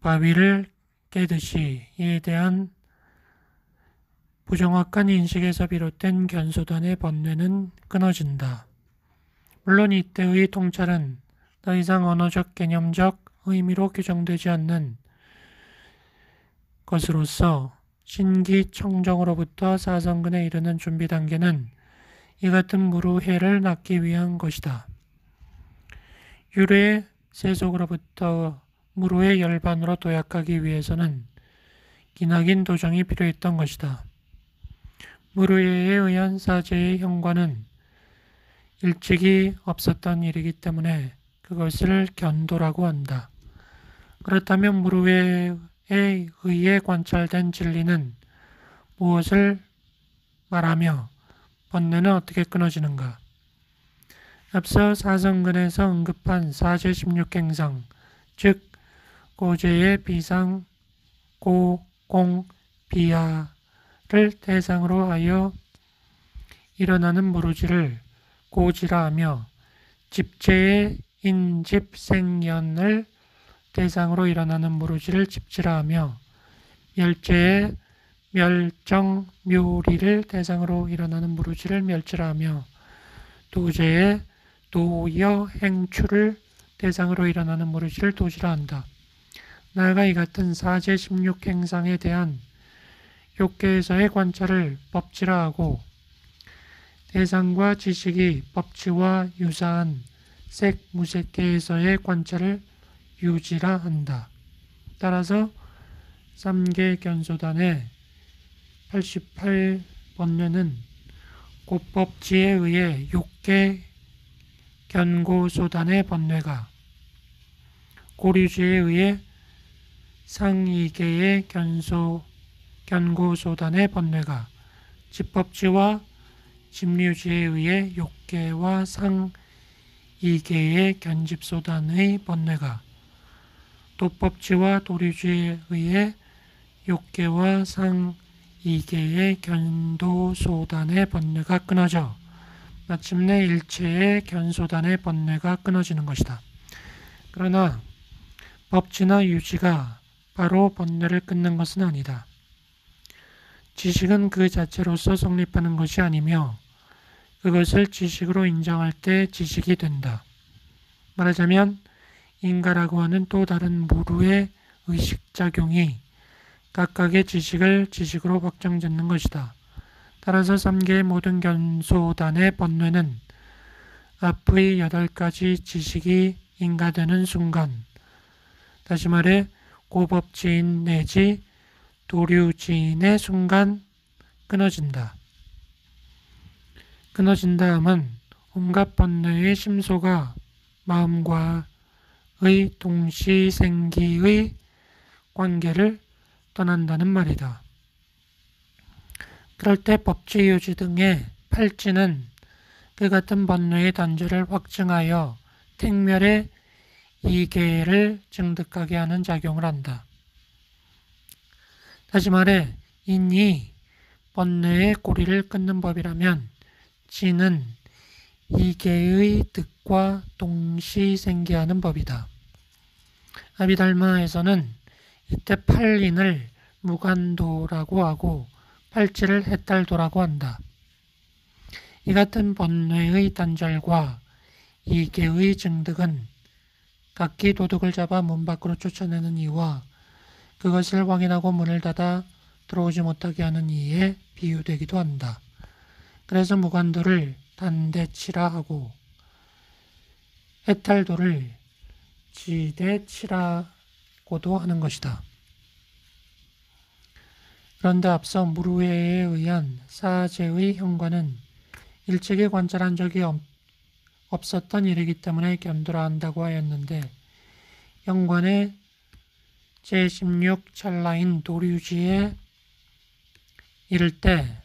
바위를 깨듯이 이에 대한 부정확한 인식에서 비롯된 견소단의 번뇌는 끊어진다. 물론 이때의 통찰은 더 이상 언어적 개념적 의미로 규정되지 않는 것으로서 신기청정으로부터 사성근에 이르는 준비 단계는 이 같은 무루해를 낳기 위한 것이다. 유래의 세속으로부터 무루의 열반으로 도약하기 위해서는 기나긴 도정이 필요했던 것이다. 무루해에 의한 사제의 현관은 일찍이 없었던 일이기 때문에 그것을 견도라고 한다. 그렇다면 무루해에 의해 관찰된 진리는 무엇을 말하며 번뇌는 어떻게 끊어지는가? 앞서 사성근에서 언급한 사제 16행상, 즉 고제의 비상, 고, 공, 비하를 대상으로 하여 일어나는 무루지를 고지라 하며 집제의 인집생연을 대상으로 일어나는 무루지를 집지라 하며 멸제의 멸정묘리를 대상으로 일어나는 무루지를 멸지라 하며 도제의 도여행추를 대상으로 일어나는 무루지를 도지라 한다. 나아가 이 같은 사제 16행상에 대한 욕계에서의 관찰을 법지라 하고 대상과 지식이 법치와 유사한 색무색계에서의 관찰을 유지라 한다. 따라서 3계 견소단의 88번뇌는 고법지에 의해 6계 견고소단의 번뇌가 고류지에 의해 상이계의 견고소단의 번뇌가 집법지와 집류지에 의해 6계와 상이계의 견집소단의 번뇌가 도법지와 도류지에 의해 6계와 상이계의 견도소단의 번뇌가 끊어져 마침내 일체의 견소단의 번뇌가 끊어지는 것이다. 그러나 법지나 유지가 바로 번뇌를 끊는 것은 아니다. 지식은 그 자체로서 성립하는 것이 아니며 그것을 지식으로 인정할 때 지식이 된다. 말하자면 인가라고 하는 또 다른 무루의 의식작용이 각각의 지식을 지식으로 확정짓는 것이다. 따라서 3계의 모든 견소단의 번뇌는 앞의 8가지 지식이 인가되는 순간, 다시 말해 고법지인 내지 도류지인의 순간 끊어진다. 끊어진다 함은 온갖 번뇌의 심소가 마음과의 동시생기의 관계를 떠난다는 말이다. 그럴 때 법지, 유지 등의 팔지는 그 같은 번뇌의 단절을 확증하여 택멸의 이계를 증득하게 하는 작용을 한다. 다시 말해 인이 번뇌의 고리를 끊는 법이라면 지는 이계의 득과 동시생기하는 법이다. 아비달마에서는 이때 팔인을 무간도라고 하고 팔지를 해탈도라고 한다. 이 같은 번뇌의 단절과 이계의 증득은 각기 도둑을 잡아 문 밖으로 쫓아내는 이와 그것을 확인하고 문을 닫아 들어오지 못하게 하는 이에 비유되기도 한다. 그래서 무간도를 단대치라 하고 해탈도를 지대치라고도 하는 것이다. 그런데 앞서 무루해에 의한 사제의 현관은 일찍이 관찰한 적이 없었던 일이기 때문에 견도라 한다고 하였는데 현관의 제16찰나인 도류지에 이를 때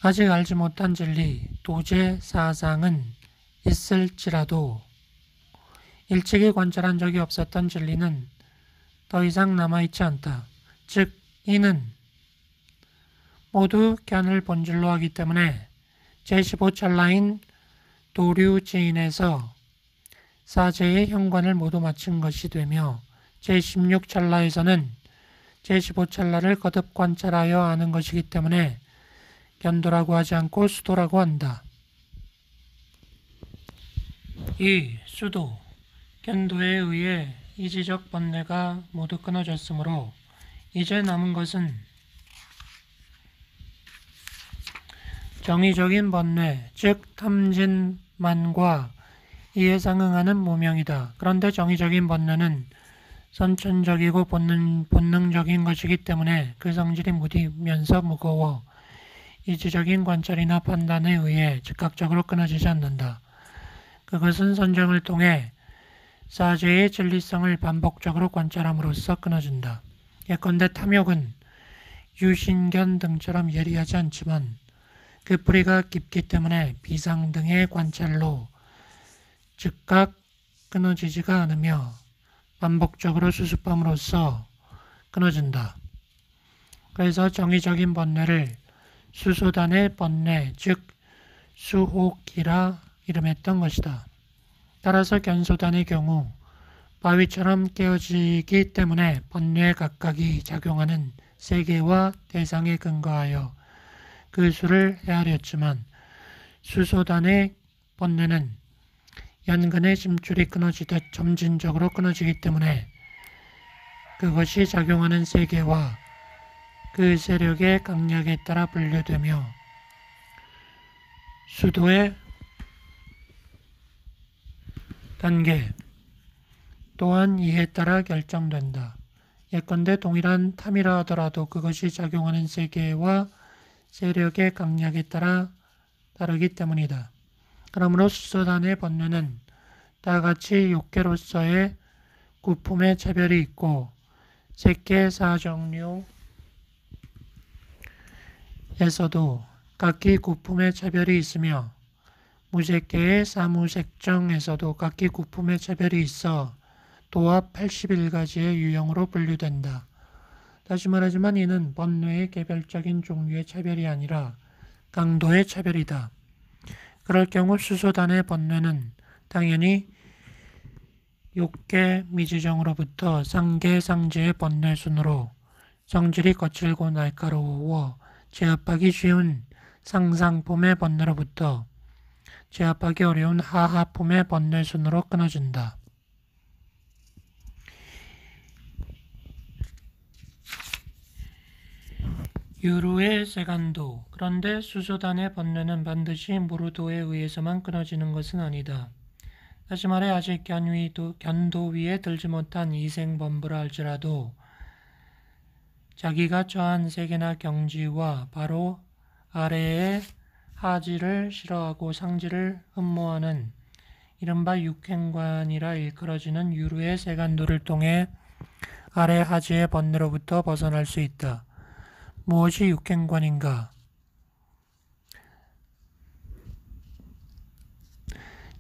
아직 알지 못한 진리, 도제 사상은 있을지라도 일찍이 관찰한 적이 없었던 진리는 더 이상 남아있지 않다. 즉 이는 모두 견을 본질로 하기 때문에 제15찰나인 도류지인에서 사제의 현관을 모두 마친 것이 되며 제16찰나에서는 제15찰나를 거듭 관찰하여 아는 것이기 때문에 견도라고 하지 않고 수도라고 한다. 이 수도, 견도에 의해 이지적 번뇌가 모두 끊어졌으므로 이제 남은 것은 정의적인 번뇌, 즉 탐진만과 이에 상응하는 무명이다. 그런데 정의적인 번뇌는 선천적이고 본능적인 것이기 때문에 그 성질이 무디면서 무거워 이지적인 관찰이나 판단에 의해 즉각적으로 끊어지지 않는다. 그것은 선정을 통해 사제의 진리성을 반복적으로 관찰함으로써 끊어진다. 예컨대 탐욕은 유신견 등처럼 예리하지 않지만 그 뿌리가 깊기 때문에 비상 등의 관찰로 즉각 끊어지지가 않으며 반복적으로 수습함으로써 끊어진다. 그래서 정의적인 번뇌를 수소단의 번뇌, 즉 수호기라 이름했던 것이다. 따라서 견소단의 경우 바위처럼 깨어지기 때문에 번뇌 각각이 작용하는 세계와 대상에 근거하여 그 수를 헤아렸지만 수소단의 번뇌는 연근의 심줄이 끊어지듯 점진적으로 끊어지기 때문에 그것이 작용하는 세계와 그 세력의 강약에 따라 분류되며 수도의 단계 또한 이에 따라 결정된다. 예컨대 동일한 탐이라 하더라도 그것이 작용하는 세계와 세력의 강약에 따라 다르기 때문이다. 그러므로 수소단의 번뇌는 다같이 육계로서의 구품의 차별이 있고 색계 사정류에서도 각기 구품의 차별이 있으며 무색계의 사무색정에서도 각기 구품의 차별이 있어 도합 81가지의 유형으로 분류된다. 다시 말하지만 이는 번뇌의 개별적인 종류의 차별이 아니라 강도의 차별이다. 그럴 경우 수소단의 번뇌는 당연히 육계 미지정으로부터 상계 상제의 번뇌 순으로 성질이 거칠고 날카로워 제압하기 쉬운 상상품의 번뇌로부터 제압하기 어려운 하하품의 번뇌 순으로 끊어진다. 유루의 세간도. 그런데 수소단의 번뇌는 반드시 무르도에 의해서만 끊어지는 것은 아니다. 다시 말해 아직 견도 위에 들지 못한 이생범부라 할지라도 자기가 처한 세계나 경지와 바로 아래의 하지를 싫어하고 상지를 흠모하는 이른바 육행관이라 일컬어지는 유루의 세간도를 통해 아래 하지의 번뇌로부터 벗어날 수 있다. 무엇이 육행관인가?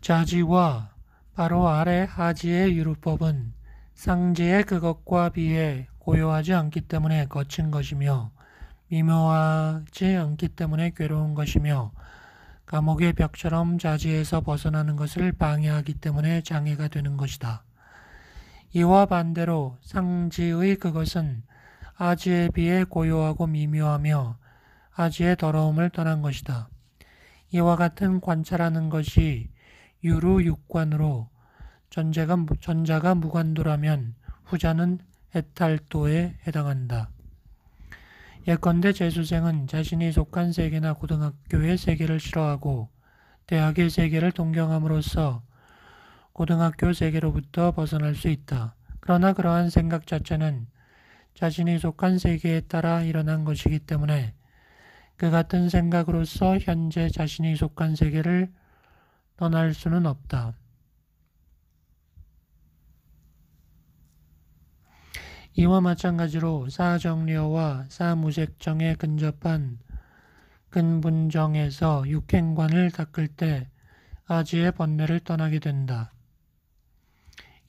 자지와 바로 아래 하지의 유루법은 상지의 그것과 비해 고요하지 않기 때문에 거친 것이며 미묘하지 않기 때문에 괴로운 것이며 감옥의 벽처럼 자지에서 벗어나는 것을 방해하기 때문에 장애가 되는 것이다. 이와 반대로 상지의 그것은 아지에 비해 고요하고 미묘하며 아지의 더러움을 떠난 것이다. 이와 같은 관찰하는 것이 유루 육관으로 전자가 무관도라면 후자는 해탈도에 해당한다. 예컨대 재수생은 자신이 속한 세계나 고등학교의 세계를 싫어하고 대학의 세계를 동경함으로써 고등학교 세계로부터 벗어날 수 있다. 그러나 그러한 생각 자체는 자신이 속한 세계에 따라 일어난 것이기 때문에 그 같은 생각으로서 현재 자신이 속한 세계를 떠날 수는 없다. 이와 마찬가지로 사정려와 사무색정에 근접한 근분정에서 육행관을 닦을 때 아지의 번뇌를 떠나게 된다.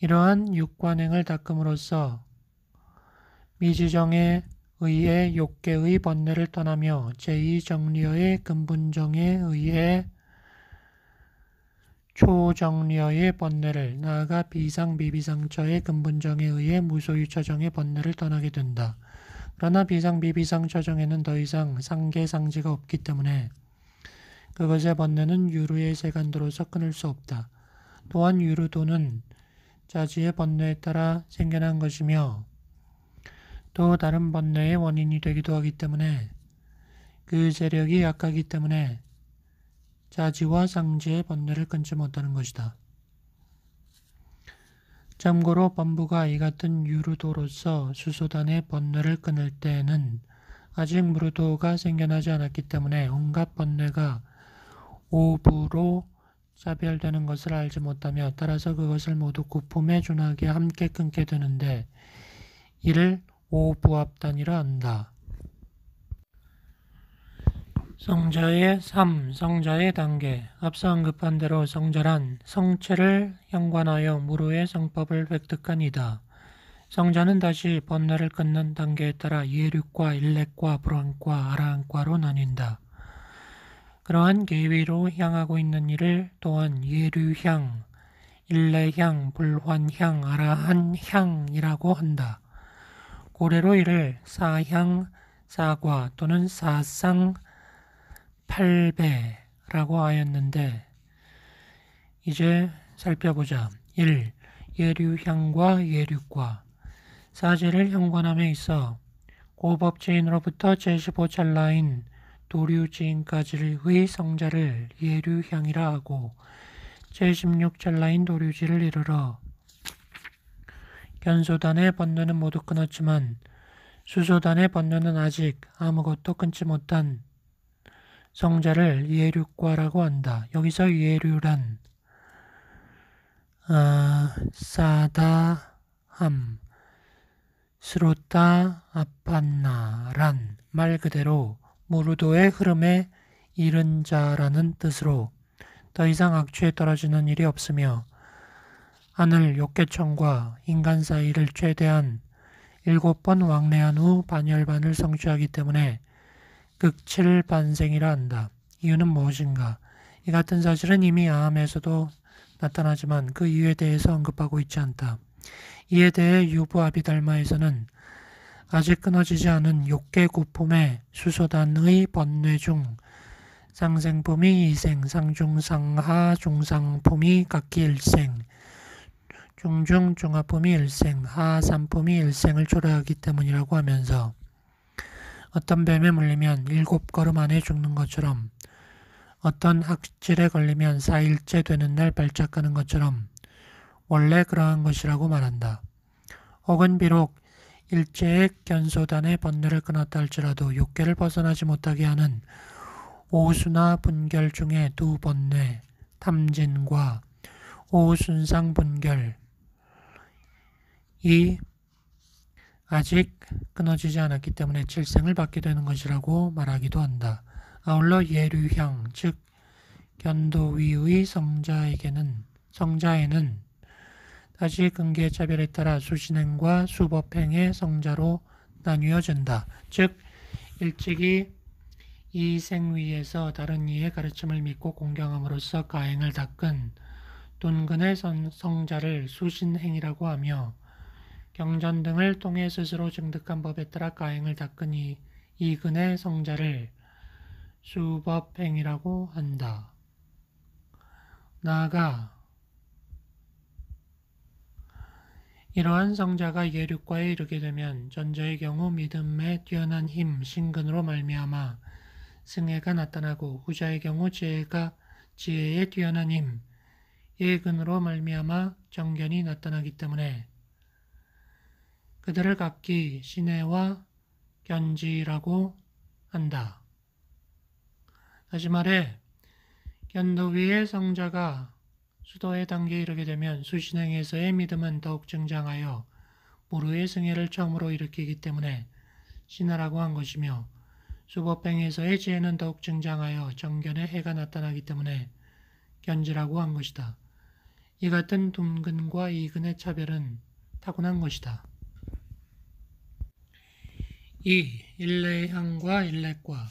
이러한 육관행을 닦음으로써 미지정의 의해 욕계의 번뇌를 떠나며 제2정리어의 근본정에 의해 초정리어의 번뇌를, 나아가 비상 미비상처의 근본정에 의해 무소유처정의 번뇌를 떠나게 된다. 그러나 비상 미비상처정에는 더 이상 상계상지가 없기 때문에 그것의 번뇌는 유루의 세간도로서 끊을 수 없다. 또한 유루도는 자지의 번뇌에 따라 생겨난 것이며 또 다른 번뇌의 원인이 되기도 하기 때문에 그 세력이 약하기 때문에 자지와 상지의 번뇌를 끊지 못하는 것이다. 참고로 범부가 이 같은 유루도로서 수소단의 번뇌를 끊을 때에는 아직 무루도가 생겨나지 않았기 때문에 온갖 번뇌가 오부로 차별되는 것을 알지 못하며 따라서 그것을 모두 구품에 준하게 함께 끊게 되는데 이를 오부합단이라 한다. 성자의 삶, 성자의 단계. 앞서 언급한 대로 성자란 성체를 현관하여 무로의 성법을 획득한 이다. 성자는 다시 번뇌를 끊는 단계에 따라 예륙과 일렉과 불안과 아라한과로 나뉜다. 그러한 계위로 향하고 있는 이를 또한 예류향, 일레향, 불환향, 아라한향이라고 한다. 고래로 이를 사향, 사과 또는 사상, 8배라고 하였는데 이제 살펴보자. 1. 예류향과 예륙과. 사제를 현관함에 있어 고법지인으로부터 제15찰나인 도류지인까지의 성자를 예류향이라 하고 제16찰나인 도류지를 이르러 견소단의 번뇌는 모두 끊었지만 수소단의 번뇌는 아직 아무것도 끊지 못한 성자를 예류과라고 한다. 여기서 예류란 싸다함, 스로타 아판나란 말 그대로 무르도의 흐름에 이른 자라는 뜻으로 더 이상 악취에 떨어지는 일이 없으며 하늘 욕계천과 인간 사이를 최대한 7번 왕래한 후 반열반을 성취하기 때문에 극칠반생이라 한다. 이유는 무엇인가? 이 같은 사실은 이미 아함에서도 나타나지만 그 이유에 대해서 언급하고 있지 않다. 이에 대해 유부아비달마에서는 아직 끊어지지 않은 욕계 구품의 수소단의 번뇌 중 상생품이 이생, 상중상하 중상품이 각기 일생, 중중 중하품이 일생, 하삼품이 일생을 초래하기 때문이라고 하면서 어떤 뱀에 물리면 7걸음 안에 죽는 것처럼 어떤 학질에 걸리면 4일째 되는 날 발작하는 것처럼 원래 그러한 것이라고 말한다. 혹은 비록 일제의 견소단의 번뇌를 끊었다 할지라도 욕계를 벗어나지 못하게 하는 오수나 분결 중에 두 번뇌, 탐진과 오순상 분결이 아직 끊어지지 않았기 때문에 칠생을 받게 되는 것이라고 말하기도 한다. 아울러 예류향, 즉 견도위의 성자에는 다시 근기의 차별에 따라 수신행과 수법행의 성자로 나뉘어진다. 즉 일찍이 이 생위에서 다른 이의 가르침을 믿고 공경함으로써 가행을 닦은 둔근의 성자를 수신행이라고 하며 경전 등을 통해 스스로 증득한 법에 따라 가행을 닦은 이근의 성자를 수법행이라고 한다. 나아가 이러한 성자가 예륙과에 이르게 되면 전자의 경우 믿음에 뛰어난 힘, 신근으로 말미암아 승애가 나타나고 후자의 경우 지혜에 뛰어난 힘, 예근으로 말미암아 정견이 나타나기 때문에 그들을 각기 신혜와 견지라고 한다. 다시 말해 견도위의 성자가 수도의 단계에 이르게 되면 수신행에서의 믿음은 더욱 증장하여 무르의 승애를 처음으로 일으키기 때문에 신하라고 한 것이며 수법행에서의 지혜는 더욱 증장하여 정견의 해가 나타나기 때문에 견지라고 한 것이다. 이 같은 둔근과 이근의 차별은 타고난 것이다. 2. 일레향과 일레과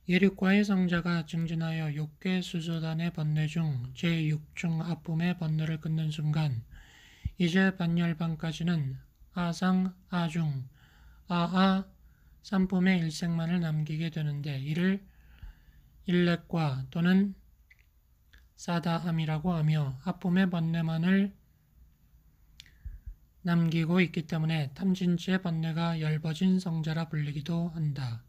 예류과의 성자가 증진하여 욕계 수소단의 번뇌 중 제6중 아픔의 번뇌를 끊는 순간 이제 반열반까지는 아상, 아중, 아하, 삼품의 일생만을 남기게 되는데 이를 일렉과 또는 사다함이라고 하며 아픔의 번뇌만을 남기고 있기 때문에 탐진치의 번뇌가 엷어진 성자라 불리기도 한다.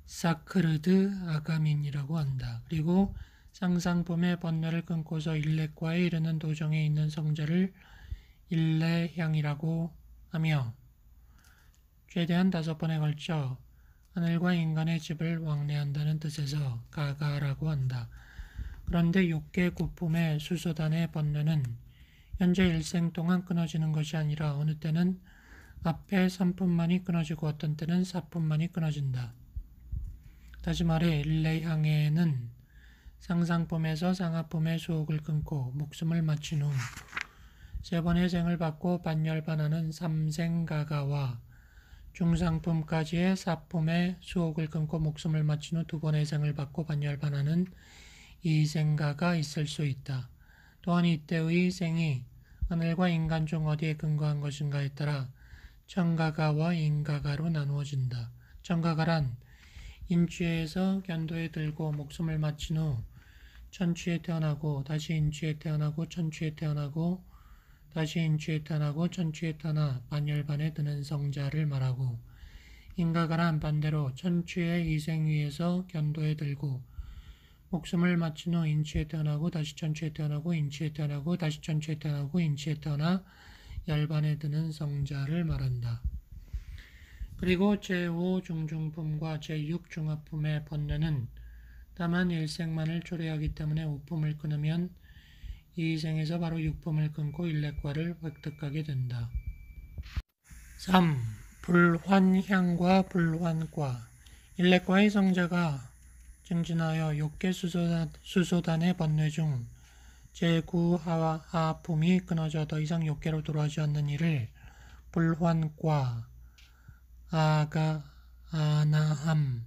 사크르드 아가민이라고 한다. 그리고 상상품의 번뇌를 끊고서 일렉과에 이르는 도정에 있는 성자를 일레향이라고 하며 최대한 5번에 걸쳐 하늘과 인간의 집을 왕래한다는 뜻에서 가가라고 한다. 그런데 욕계 구품의 수소단의 번뇌는 현재 일생 동안 끊어지는 것이 아니라 어느 때는 앞에 3품만이 끊어지고 어떤 때는 4품만이 끊어진다. 다시 말해 일레향에는 상상품에서 상하품의 수옥을 끊고 목숨을 마친 후 3번의 생을 받고 반열반하는 삼생가가와 중상품까지의 4품의 수옥을 끊고 목숨을 마친 후 2번의 생을 받고 반열반하는 이생가가 있을 수 있다. 또한 이때의 생이 하늘과 인간 중 어디에 근거한 것인가에 따라 천가가와 인가가로 나누어진다. 천가가란 인취에서 견도에 들고 목숨을 마친 후 천취에 태어나고 다시 인취에 태어나고 천취에 태어나고 다시 인취에 태어나고 천취에 태어나 반열반에 드는 성자를 말하고 인가가란 반대로 천취의 이생위에서 견도에 들고 목숨을 마친 후 인취에 태어나고 다시 천취에 태어나고 인취에 태어나고 다시 천취에 태어나고 인취에 태어나 열반에 드는 성자를 말한다. 그리고 제5 중중품과 제6 중하품의 번뇌는 다만 일생만을 초래하기 때문에 5품을 끊으면 이 생에서 바로 6품을 끊고 일렉과를 획득하게 된다. 3. 불환향과 불환과 일렉과의 성자가 증진하여 욕계 수소단의 번뇌 중 제9하품이 끊어져 더 이상 욕계로 들어오지 않는 이를 불환과 아나함,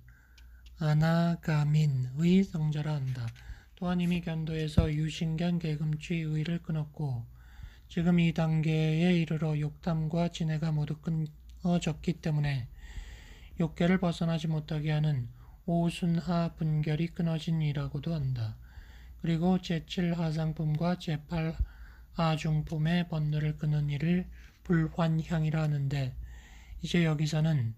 아나가민의 성자라 한다. 또한 이미 견도에서 유신견 계금취 의를 끊었고 지금 이 단계에 이르러 욕탐과 진해가 모두 끊어졌기 때문에 욕계를 벗어나지 못하게 하는 오순하 분결이 끊어진 이라고도 한다. 그리고 제7하상품과 제8하중품의 번뇌를 끊는 이를 불환향이라 하는데 이제 여기서는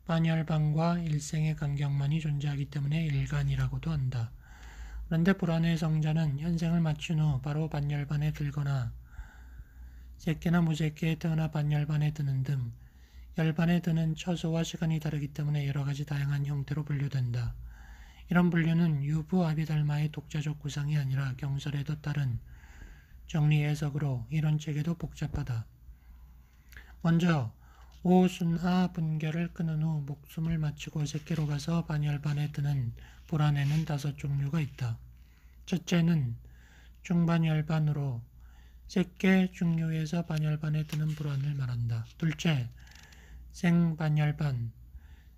반열반과 일생의 간격만이 존재하기 때문에 일간이라고도 한다. 그런데 불안의 성자는 현생을 마친 후 바로 반열반에 들거나 새끼나 무새끼에 태어나 반열반에 드는 등 열반에 드는 처소와 시간이 다르기 때문에 여러가지 다양한 형태로 분류된다. 이런 분류는 유부 아비달마의 독자적 구상이 아니라 경설에도 따른 정리 해석으로 이론책에도 복잡하다. 먼저 오순하 분결을 끊은 후 목숨을 마치고 새끼로 가서 반열반에 드는 불안에는 5종류가 있다. 첫째는 중반열반으로 새끼 중류에서 반열반에 드는 불안을 말한다. 둘째, 생반열반,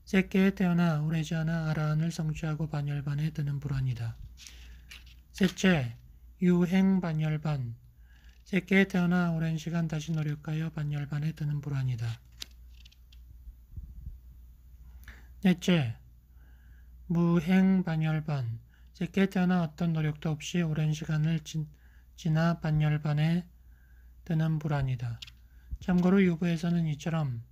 새끼에 태어나 오래지 않아 아라한을 성취하고 반열반에 드는 불안이다. 셋째, 유행반열반, 새끼에 태어나 오랜 시간 다시 노력하여 반열반에 드는 불안이다. 넷째, 무행반열반, 새끼에 태어나 어떤 노력도 없이 오랜 시간을 지나 반열반에 드는 불안이다. 참고로 유부에서는 이처럼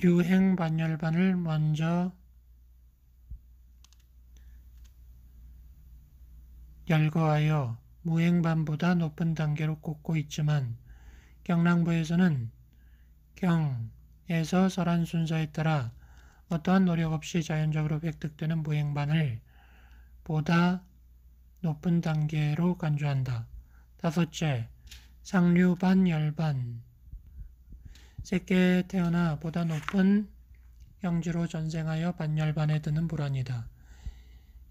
유행반열반을 먼저 열거하여 무행반보다 높은 단계로 꽂고 있지만 경랑부에서는 경에서 설한 순서에 따라 어떠한 노력 없이 자연적으로 획득되는 무행반을 보다 높은 단계로 간주한다. 다섯째, 상류반 열반, 새끼에 태어나 보다 높은 경지로 전생하여 반열반에 드는 불안이다.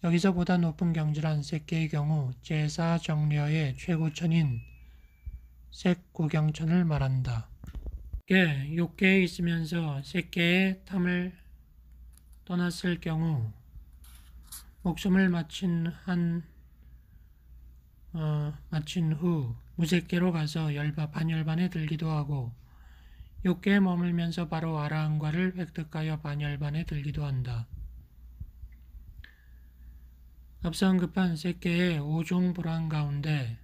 여기서 보다 높은 경지란 새끼의 경우 제사 정려의 최고천인 색구경천을 말한다. 욕계에 있으면서 색계의 탐을 떠났을 경우 목숨을 마친 후 무색계로 가서 반열반에 들기도 하고 욕계에 머물면서 바로 아라한과를 획득하여 반열반에 들기도 한다. 앞서 언급한 색계의 5종 불안 가운데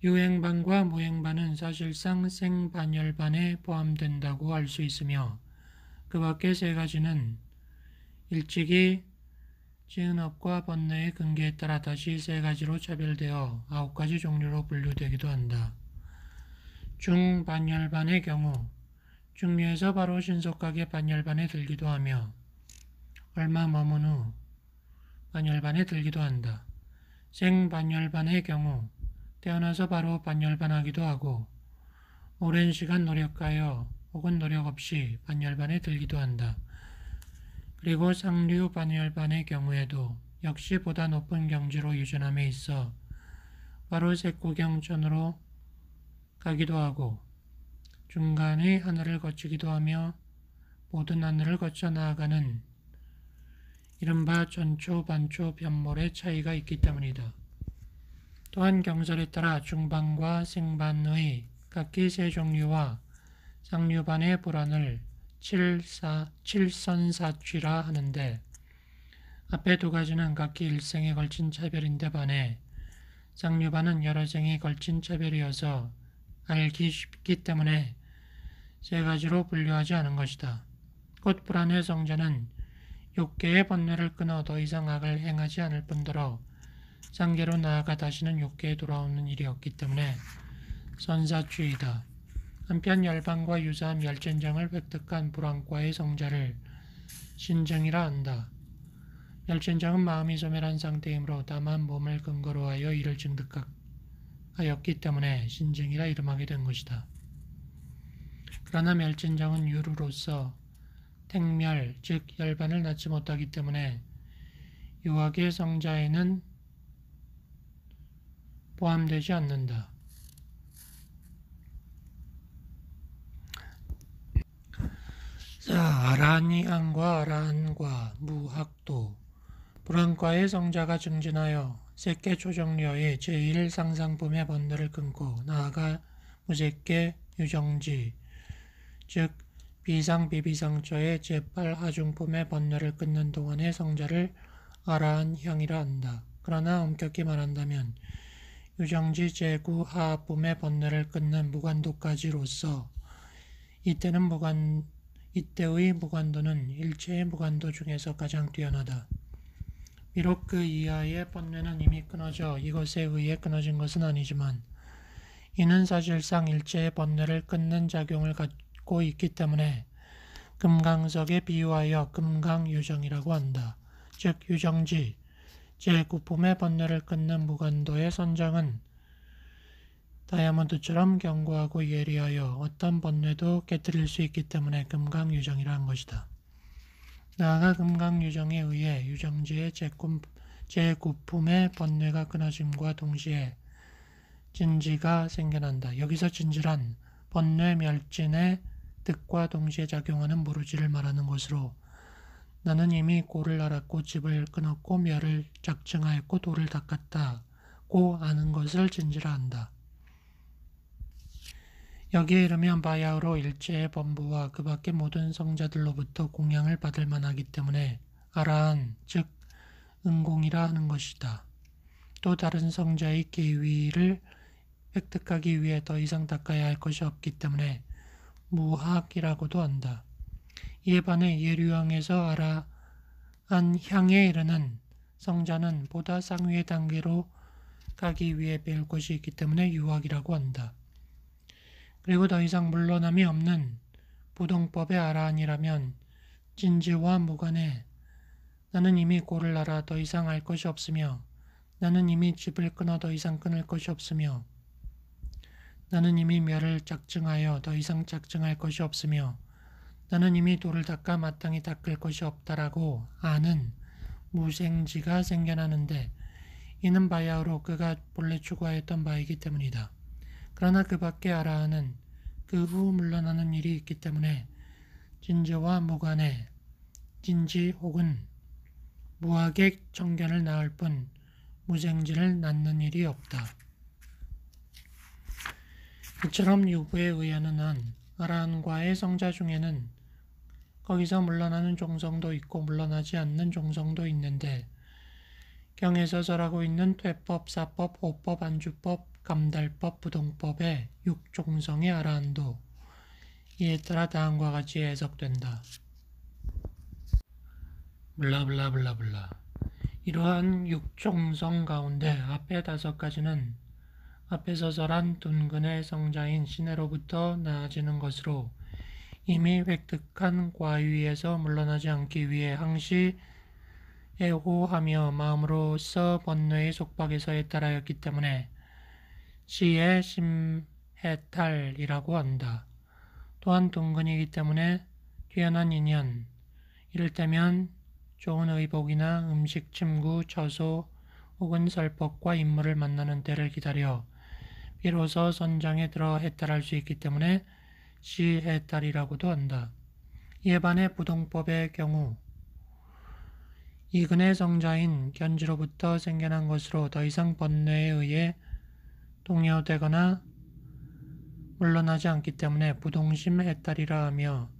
유행반과 무행반은 사실상 생반열반에 포함된다고 할 수 있으며 그 밖의 세 가지는 일찍이 지은업과 번뇌의 근기에 따라 다시 세 가지로 차별되어 9가지 종류로 분류되기도 한다. 중반열반의 경우 중류에서 바로 신속하게 반열반에 들기도 하며 얼마 머문 후 반열반에 들기도 한다. 생반열반의 경우 태어나서 바로 반열반하기도 하고 오랜 시간 노력하여 혹은 노력 없이 반열반에 들기도 한다. 그리고 상류 반열반의 경우에도 역시 보다 높은 경지로 유전함에 있어 바로 색구경천으로 가기도 하고 중간의 하늘을 거치기도 하며 모든 하늘을 거쳐 나아가는 이른바 전초, 반초, 변몰의 차이가 있기 때문이다. 또한 경설에 따라 중반과 생반의 각기 세 종류와 상류반의 불안을 칠선사취라 하는데 앞에 두 가지는 각기 일생에 걸친 차별인데 반해 상류반은 여러 생에 걸친 차별이어서 알기 쉽기 때문에 세 가지로 분류하지 않은 것이다. 곧 불안의 성자는 욕계의 번뇌를 끊어 더 이상 악을 행하지 않을 뿐더러 상계로 나아가 다시는 욕계에 돌아오는 일이 없기 때문에 선사취이다. 한편 열반과 유사한 멸진정을 획득한 불안과의 성자를 신정이라 한다. 멸진정은 마음이 소멸한 상태이므로 다만 몸을 근거로 하여 이를 증득하였기 때문에 신정이라 이름하게 된 것이다. 그러나 멸진정은 유루로서 택멸, 즉 열반을 낳지 못하기 때문에 유학의 성자에는 포함되지 않는다. 아라한과 아라한과 무학도 불안과의 성자가 증진하여 색계 초정료의 제1상상품의 번뇌를 끊고 나아가 무색계 유정지 즉 비상비비상처의 제8하중품의 번뇌를 끊는 동안의 성자를 아라한향이라 한다. 그러나 엄격히 말한다면 유정지 제9하품의 번뇌를 끊는 무관도까지로서 이때의 무관도는 일체의 무관도 중에서 가장 뛰어나다. 비록 그 이하의 번뇌는 이미 끊어져 이것에 의해 끊어진 것은 아니지만 이는 사실상 일체의 번뇌를 끊는 작용을 갖고 있기 때문에 금강석에 비유하여 금강유정이라고 한다. 즉 유정지 제9품의 번뇌를 끊는 무관도의 선정은 다이아몬드처럼 견고하고 예리하여 어떤 번뇌도 깨뜨릴 수 있기 때문에 금강유정이라 한 것이다. 나아가 금강유정에 의해 유정지의 제9품의 번뇌가 끊어짐과 동시에 진지가 생겨난다. 여기서 진지란 번뇌 멸진의 뜻과 동시에 작용하는 무르지를 말하는 것으로 나는 이미 고를 알았고 집을 끊었고 멸을 작증하였고 돌을 닦았다고 아는 것을 진지라 한다. 여기에 이르면 바야흐로 일체의 범부와 그 밖의 모든 성자들로부터 공양을 받을 만하기 때문에 아라한 즉 은공이라 하는 것이다. 또 다른 성자의 계위를 획득하기 위해 더 이상 닦아야 할 것이 없기 때문에 무학이라고도 한다. 이에 반해 예류왕에서 아라한 향에 이르는 성자는 보다 상위의 단계로 가기 위해 배울 것이 있기 때문에 유학이라고 한다. 그리고 더 이상 물러남이 없는 부동법의 아라한이라면 진지와 무관해 나는 이미 고를 알아 더 이상 알 것이 없으며 나는 이미 집을 끊어 더 이상 끊을 것이 없으며 나는 이미 멸을 작증하여 더 이상 작증할 것이 없으며 나는 이미 돌을 닦아 마땅히 닦을 것이 없다라고 아는 무생지가 생겨나는데 이는 바야흐로 그가 본래 추구하였던 바이기 때문이다. 그러나 그 밖에 아라한은 그 후 물러나는 일이 있기 때문에 진지와 무관의 진지 혹은 무학의 정견을 낳을 뿐 무생지를 낳는 일이 없다. 이처럼 유부에 의하는 한 아라한과의 성자 중에는 거기서 물러나는 종성도 있고 물러나지 않는 종성도 있는데 경에서 절하고 있는 퇴법, 사법, 호법, 안주법, 감달법, 부동법의 육종성의 아라한도 이에 따라 다음과 같이 해석된다. 블라블라블라블라. 이러한 육종성 가운데 앞에 5가지는 앞에서 절한 둔근의 성자인 신혜로부터 나아지는 것으로 이미 획득한 과위에서 물러나지 않기 위해 항시 애호하며 마음으로써 번뇌의 속박에서 해탈하였기 때문에 시의 심해탈이라고 한다. 또한 둔근이기 때문에 뛰어난 인연, 이를테면 좋은 의복이나 음식, 침구, 처소 혹은 설법과 인물을 만나는 때를 기다려 비로소 선장에 들어 해탈할 수 있기 때문에 시해탈이라고도 한다. 이에 반해 부동법의 경우 이근의 성자인 견지로부터 생겨난 것으로 더 이상 번뇌에 의해 동요되거나 물러나지 않기 때문에 부동심 해탈이라 하며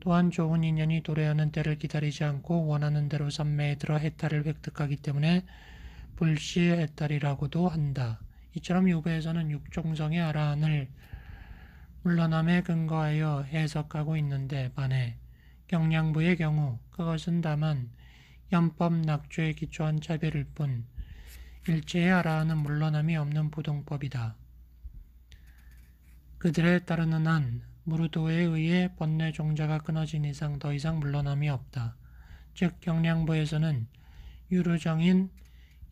또한 좋은 인연이 도래하는 때를 기다리지 않고 원하는 대로 삼매에 들어 해탈을 획득하기 때문에 불시 해탈이라고도 한다. 이처럼 유배에서는 육종성의 아라한을 물러남에 근거하여 해석하고 있는데 반해 경량부의 경우 그것은 다만 연법 낙조에 기초한 차별일 뿐 일체의 아라한은 물러남이 없는 부동법이다. 그들에 따르는 한 무르도에 의해 번뇌 종자가 끊어진 이상 더 이상 물러남이 없다. 즉 경량부에서는 유루정인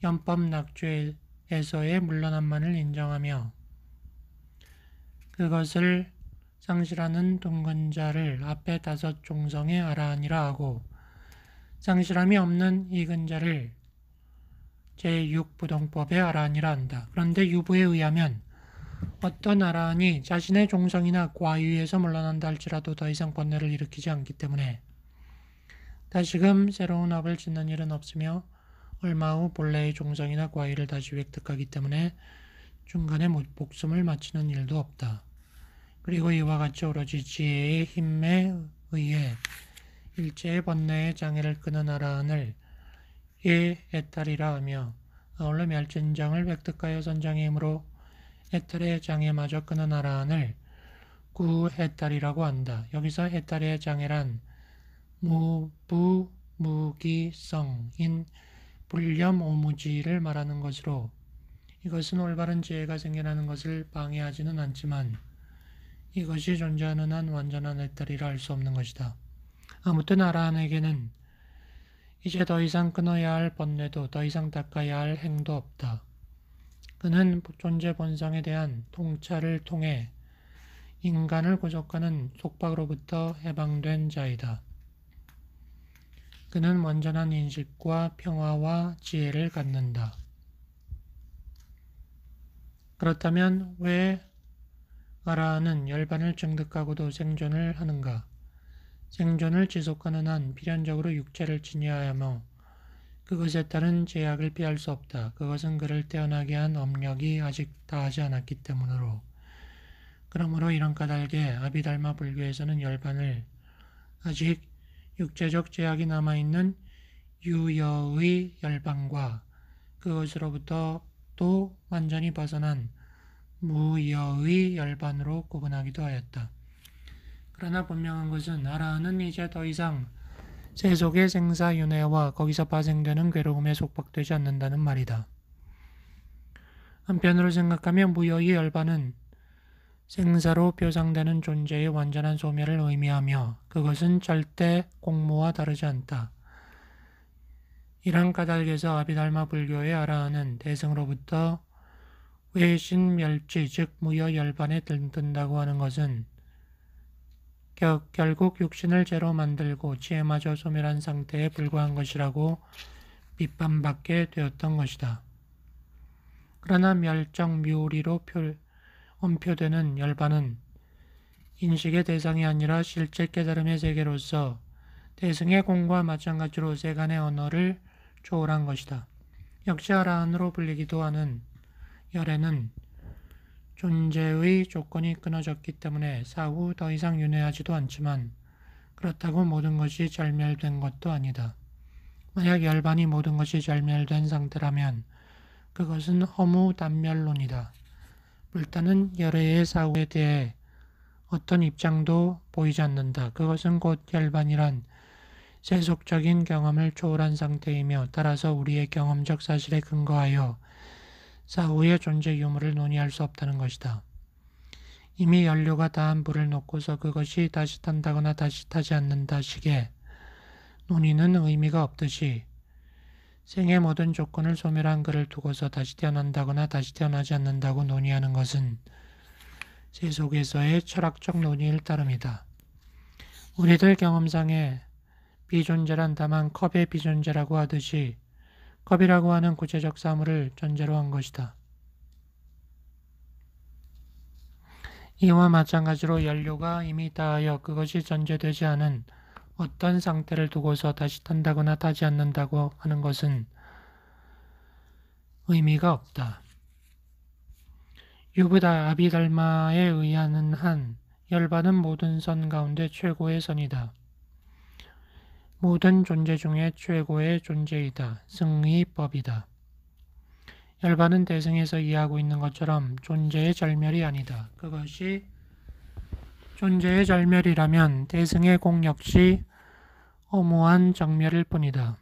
연법 낙조에서의 물러남만을 인정하며 그것을 상실하는 둔근자를 앞에 5종성의 아라한이라 하고 상실함이 없는 이근자를 제6부동법의 아라한이라 한다. 그런데 유부에 의하면 어떤 아라한이 자신의 종성이나 과유에서 물러난다 할지라도 더 이상 번뇌를 일으키지 않기 때문에 다시금 새로운 업을 짓는 일은 없으며 얼마 후 본래의 종성이나 과유를 다시 획득하기 때문에 중간에 목숨을 마치는 일도 없다. 그리고 이와 같이 오로지 지혜의 힘에 의해 일체의 번뇌의 장애를 끄는 아라한을 해탈이라 하며 아울러 멸진장을 획득하여 선장의 힘으로 해탈의 장애마저 끄는 아라한을 구해탈이라고 한다. 여기서 해탈의 장애란 무부무기성인 불념오무지를 말하는 것으로 이것은 올바른 지혜가 생겨나는 것을 방해하지는 않지만 이것이 존재하는 한 완전한 해탈이라 할 수 없는 것이다. 아무튼 아라한에게는 이제 더 이상 끊어야 할 번뇌도 더 이상 닦아야 할 행도 없다. 그는 존재 본성에 대한 통찰을 통해 인간을 구속하는 속박으로부터 해방된 자이다. 그는 완전한 인식과 평화와 지혜를 갖는다. 그렇다면 왜 아라한은 열반을 증득하고도 생존을 하는가? 생존을 지속하는 한 필연적으로 육체를 지녀야하며 그것에 따른 제약을 피할 수 없다. 그것은 그를 태어나게 한 업력이 아직 다하지 않았기 때문으로. 그러므로 이런 까닭에 아비달마 불교에서는 열반을 아직 육체적 제약이 남아있는 유여의 열반과 그것으로부터 또 완전히 벗어난 무여의 열반으로 구분하기도 하였다. 그러나 분명한 것은 아라한은 이제 더 이상 세속의 생사윤회와 거기서 파생되는 괴로움에 속박되지 않는다는 말이다. 한편으로 생각하면 무여의 열반은 생사로 표상되는 존재의 완전한 소멸을 의미하며 그것은 절대 공무와 다르지 않다. 이런 까닭에서 아비달마 불교의 아라한은 대승으로부터 외신멸지 즉 무여 열반에 든다고 하는 것은 결국 육신을 죄로 만들고 지혜마저 소멸한 상태에 불과한 것이라고 비판받게 되었던 것이다. 그러나 멸정묘리로 엄표되는 열반은 인식의 대상이 아니라 실제 깨달음의 세계로서 대승의 공과 마찬가지로 세간의 언어를 초월한 것이다. 역시 아라한으로 불리기도 하는 열애는 존재의 조건이 끊어졌기 때문에 사후 더 이상 윤회하지도 않지만 그렇다고 모든 것이 절멸된 것도 아니다. 만약 열반이 모든 것이 절멸된 상태라면 그것은 허무단멸론이다. 불타는 열애의 사후에 대해 어떤 입장도 보이지 않는다. 그것은 곧 열반이란 세속적인 경험을 초월한 상태이며 따라서 우리의 경험적 사실에 근거하여 사후의 존재 유무를 논의할 수 없다는 것이다. 이미 연료가 다한 불을 놓고서 그것이 다시 탄다거나 다시 타지 않는다 식의 논의는 의미가 없듯이 생의 모든 조건을 소멸한 그를 두고서 다시 태어난다거나 다시 태어나지 않는다고 논의하는 것은 세속에서의 철학적 논의일 따름이다. 우리들 경험상의 비존재란 다만 컵의 비존재라고 하듯이 컵이라고 하는 구체적 사물을 전제로 한 것이다. 이와 마찬가지로 연료가 이미 다하여 그것이 전제되지 않은 어떤 상태를 두고서 다시 탄다거나 타지 않는다고 하는 것은 의미가 없다. 유부다 아비달마에 의하는 한 열반은 모든 선 가운데 최고의 선이다. 모든 존재 중에 최고의 존재이다. 승의 법이다. 열반은 대승에서 이해하고 있는 것처럼 존재의 절멸이 아니다. 그것이 존재의 절멸이라면 대승의 공 역시 허무한 정멸일 뿐이다.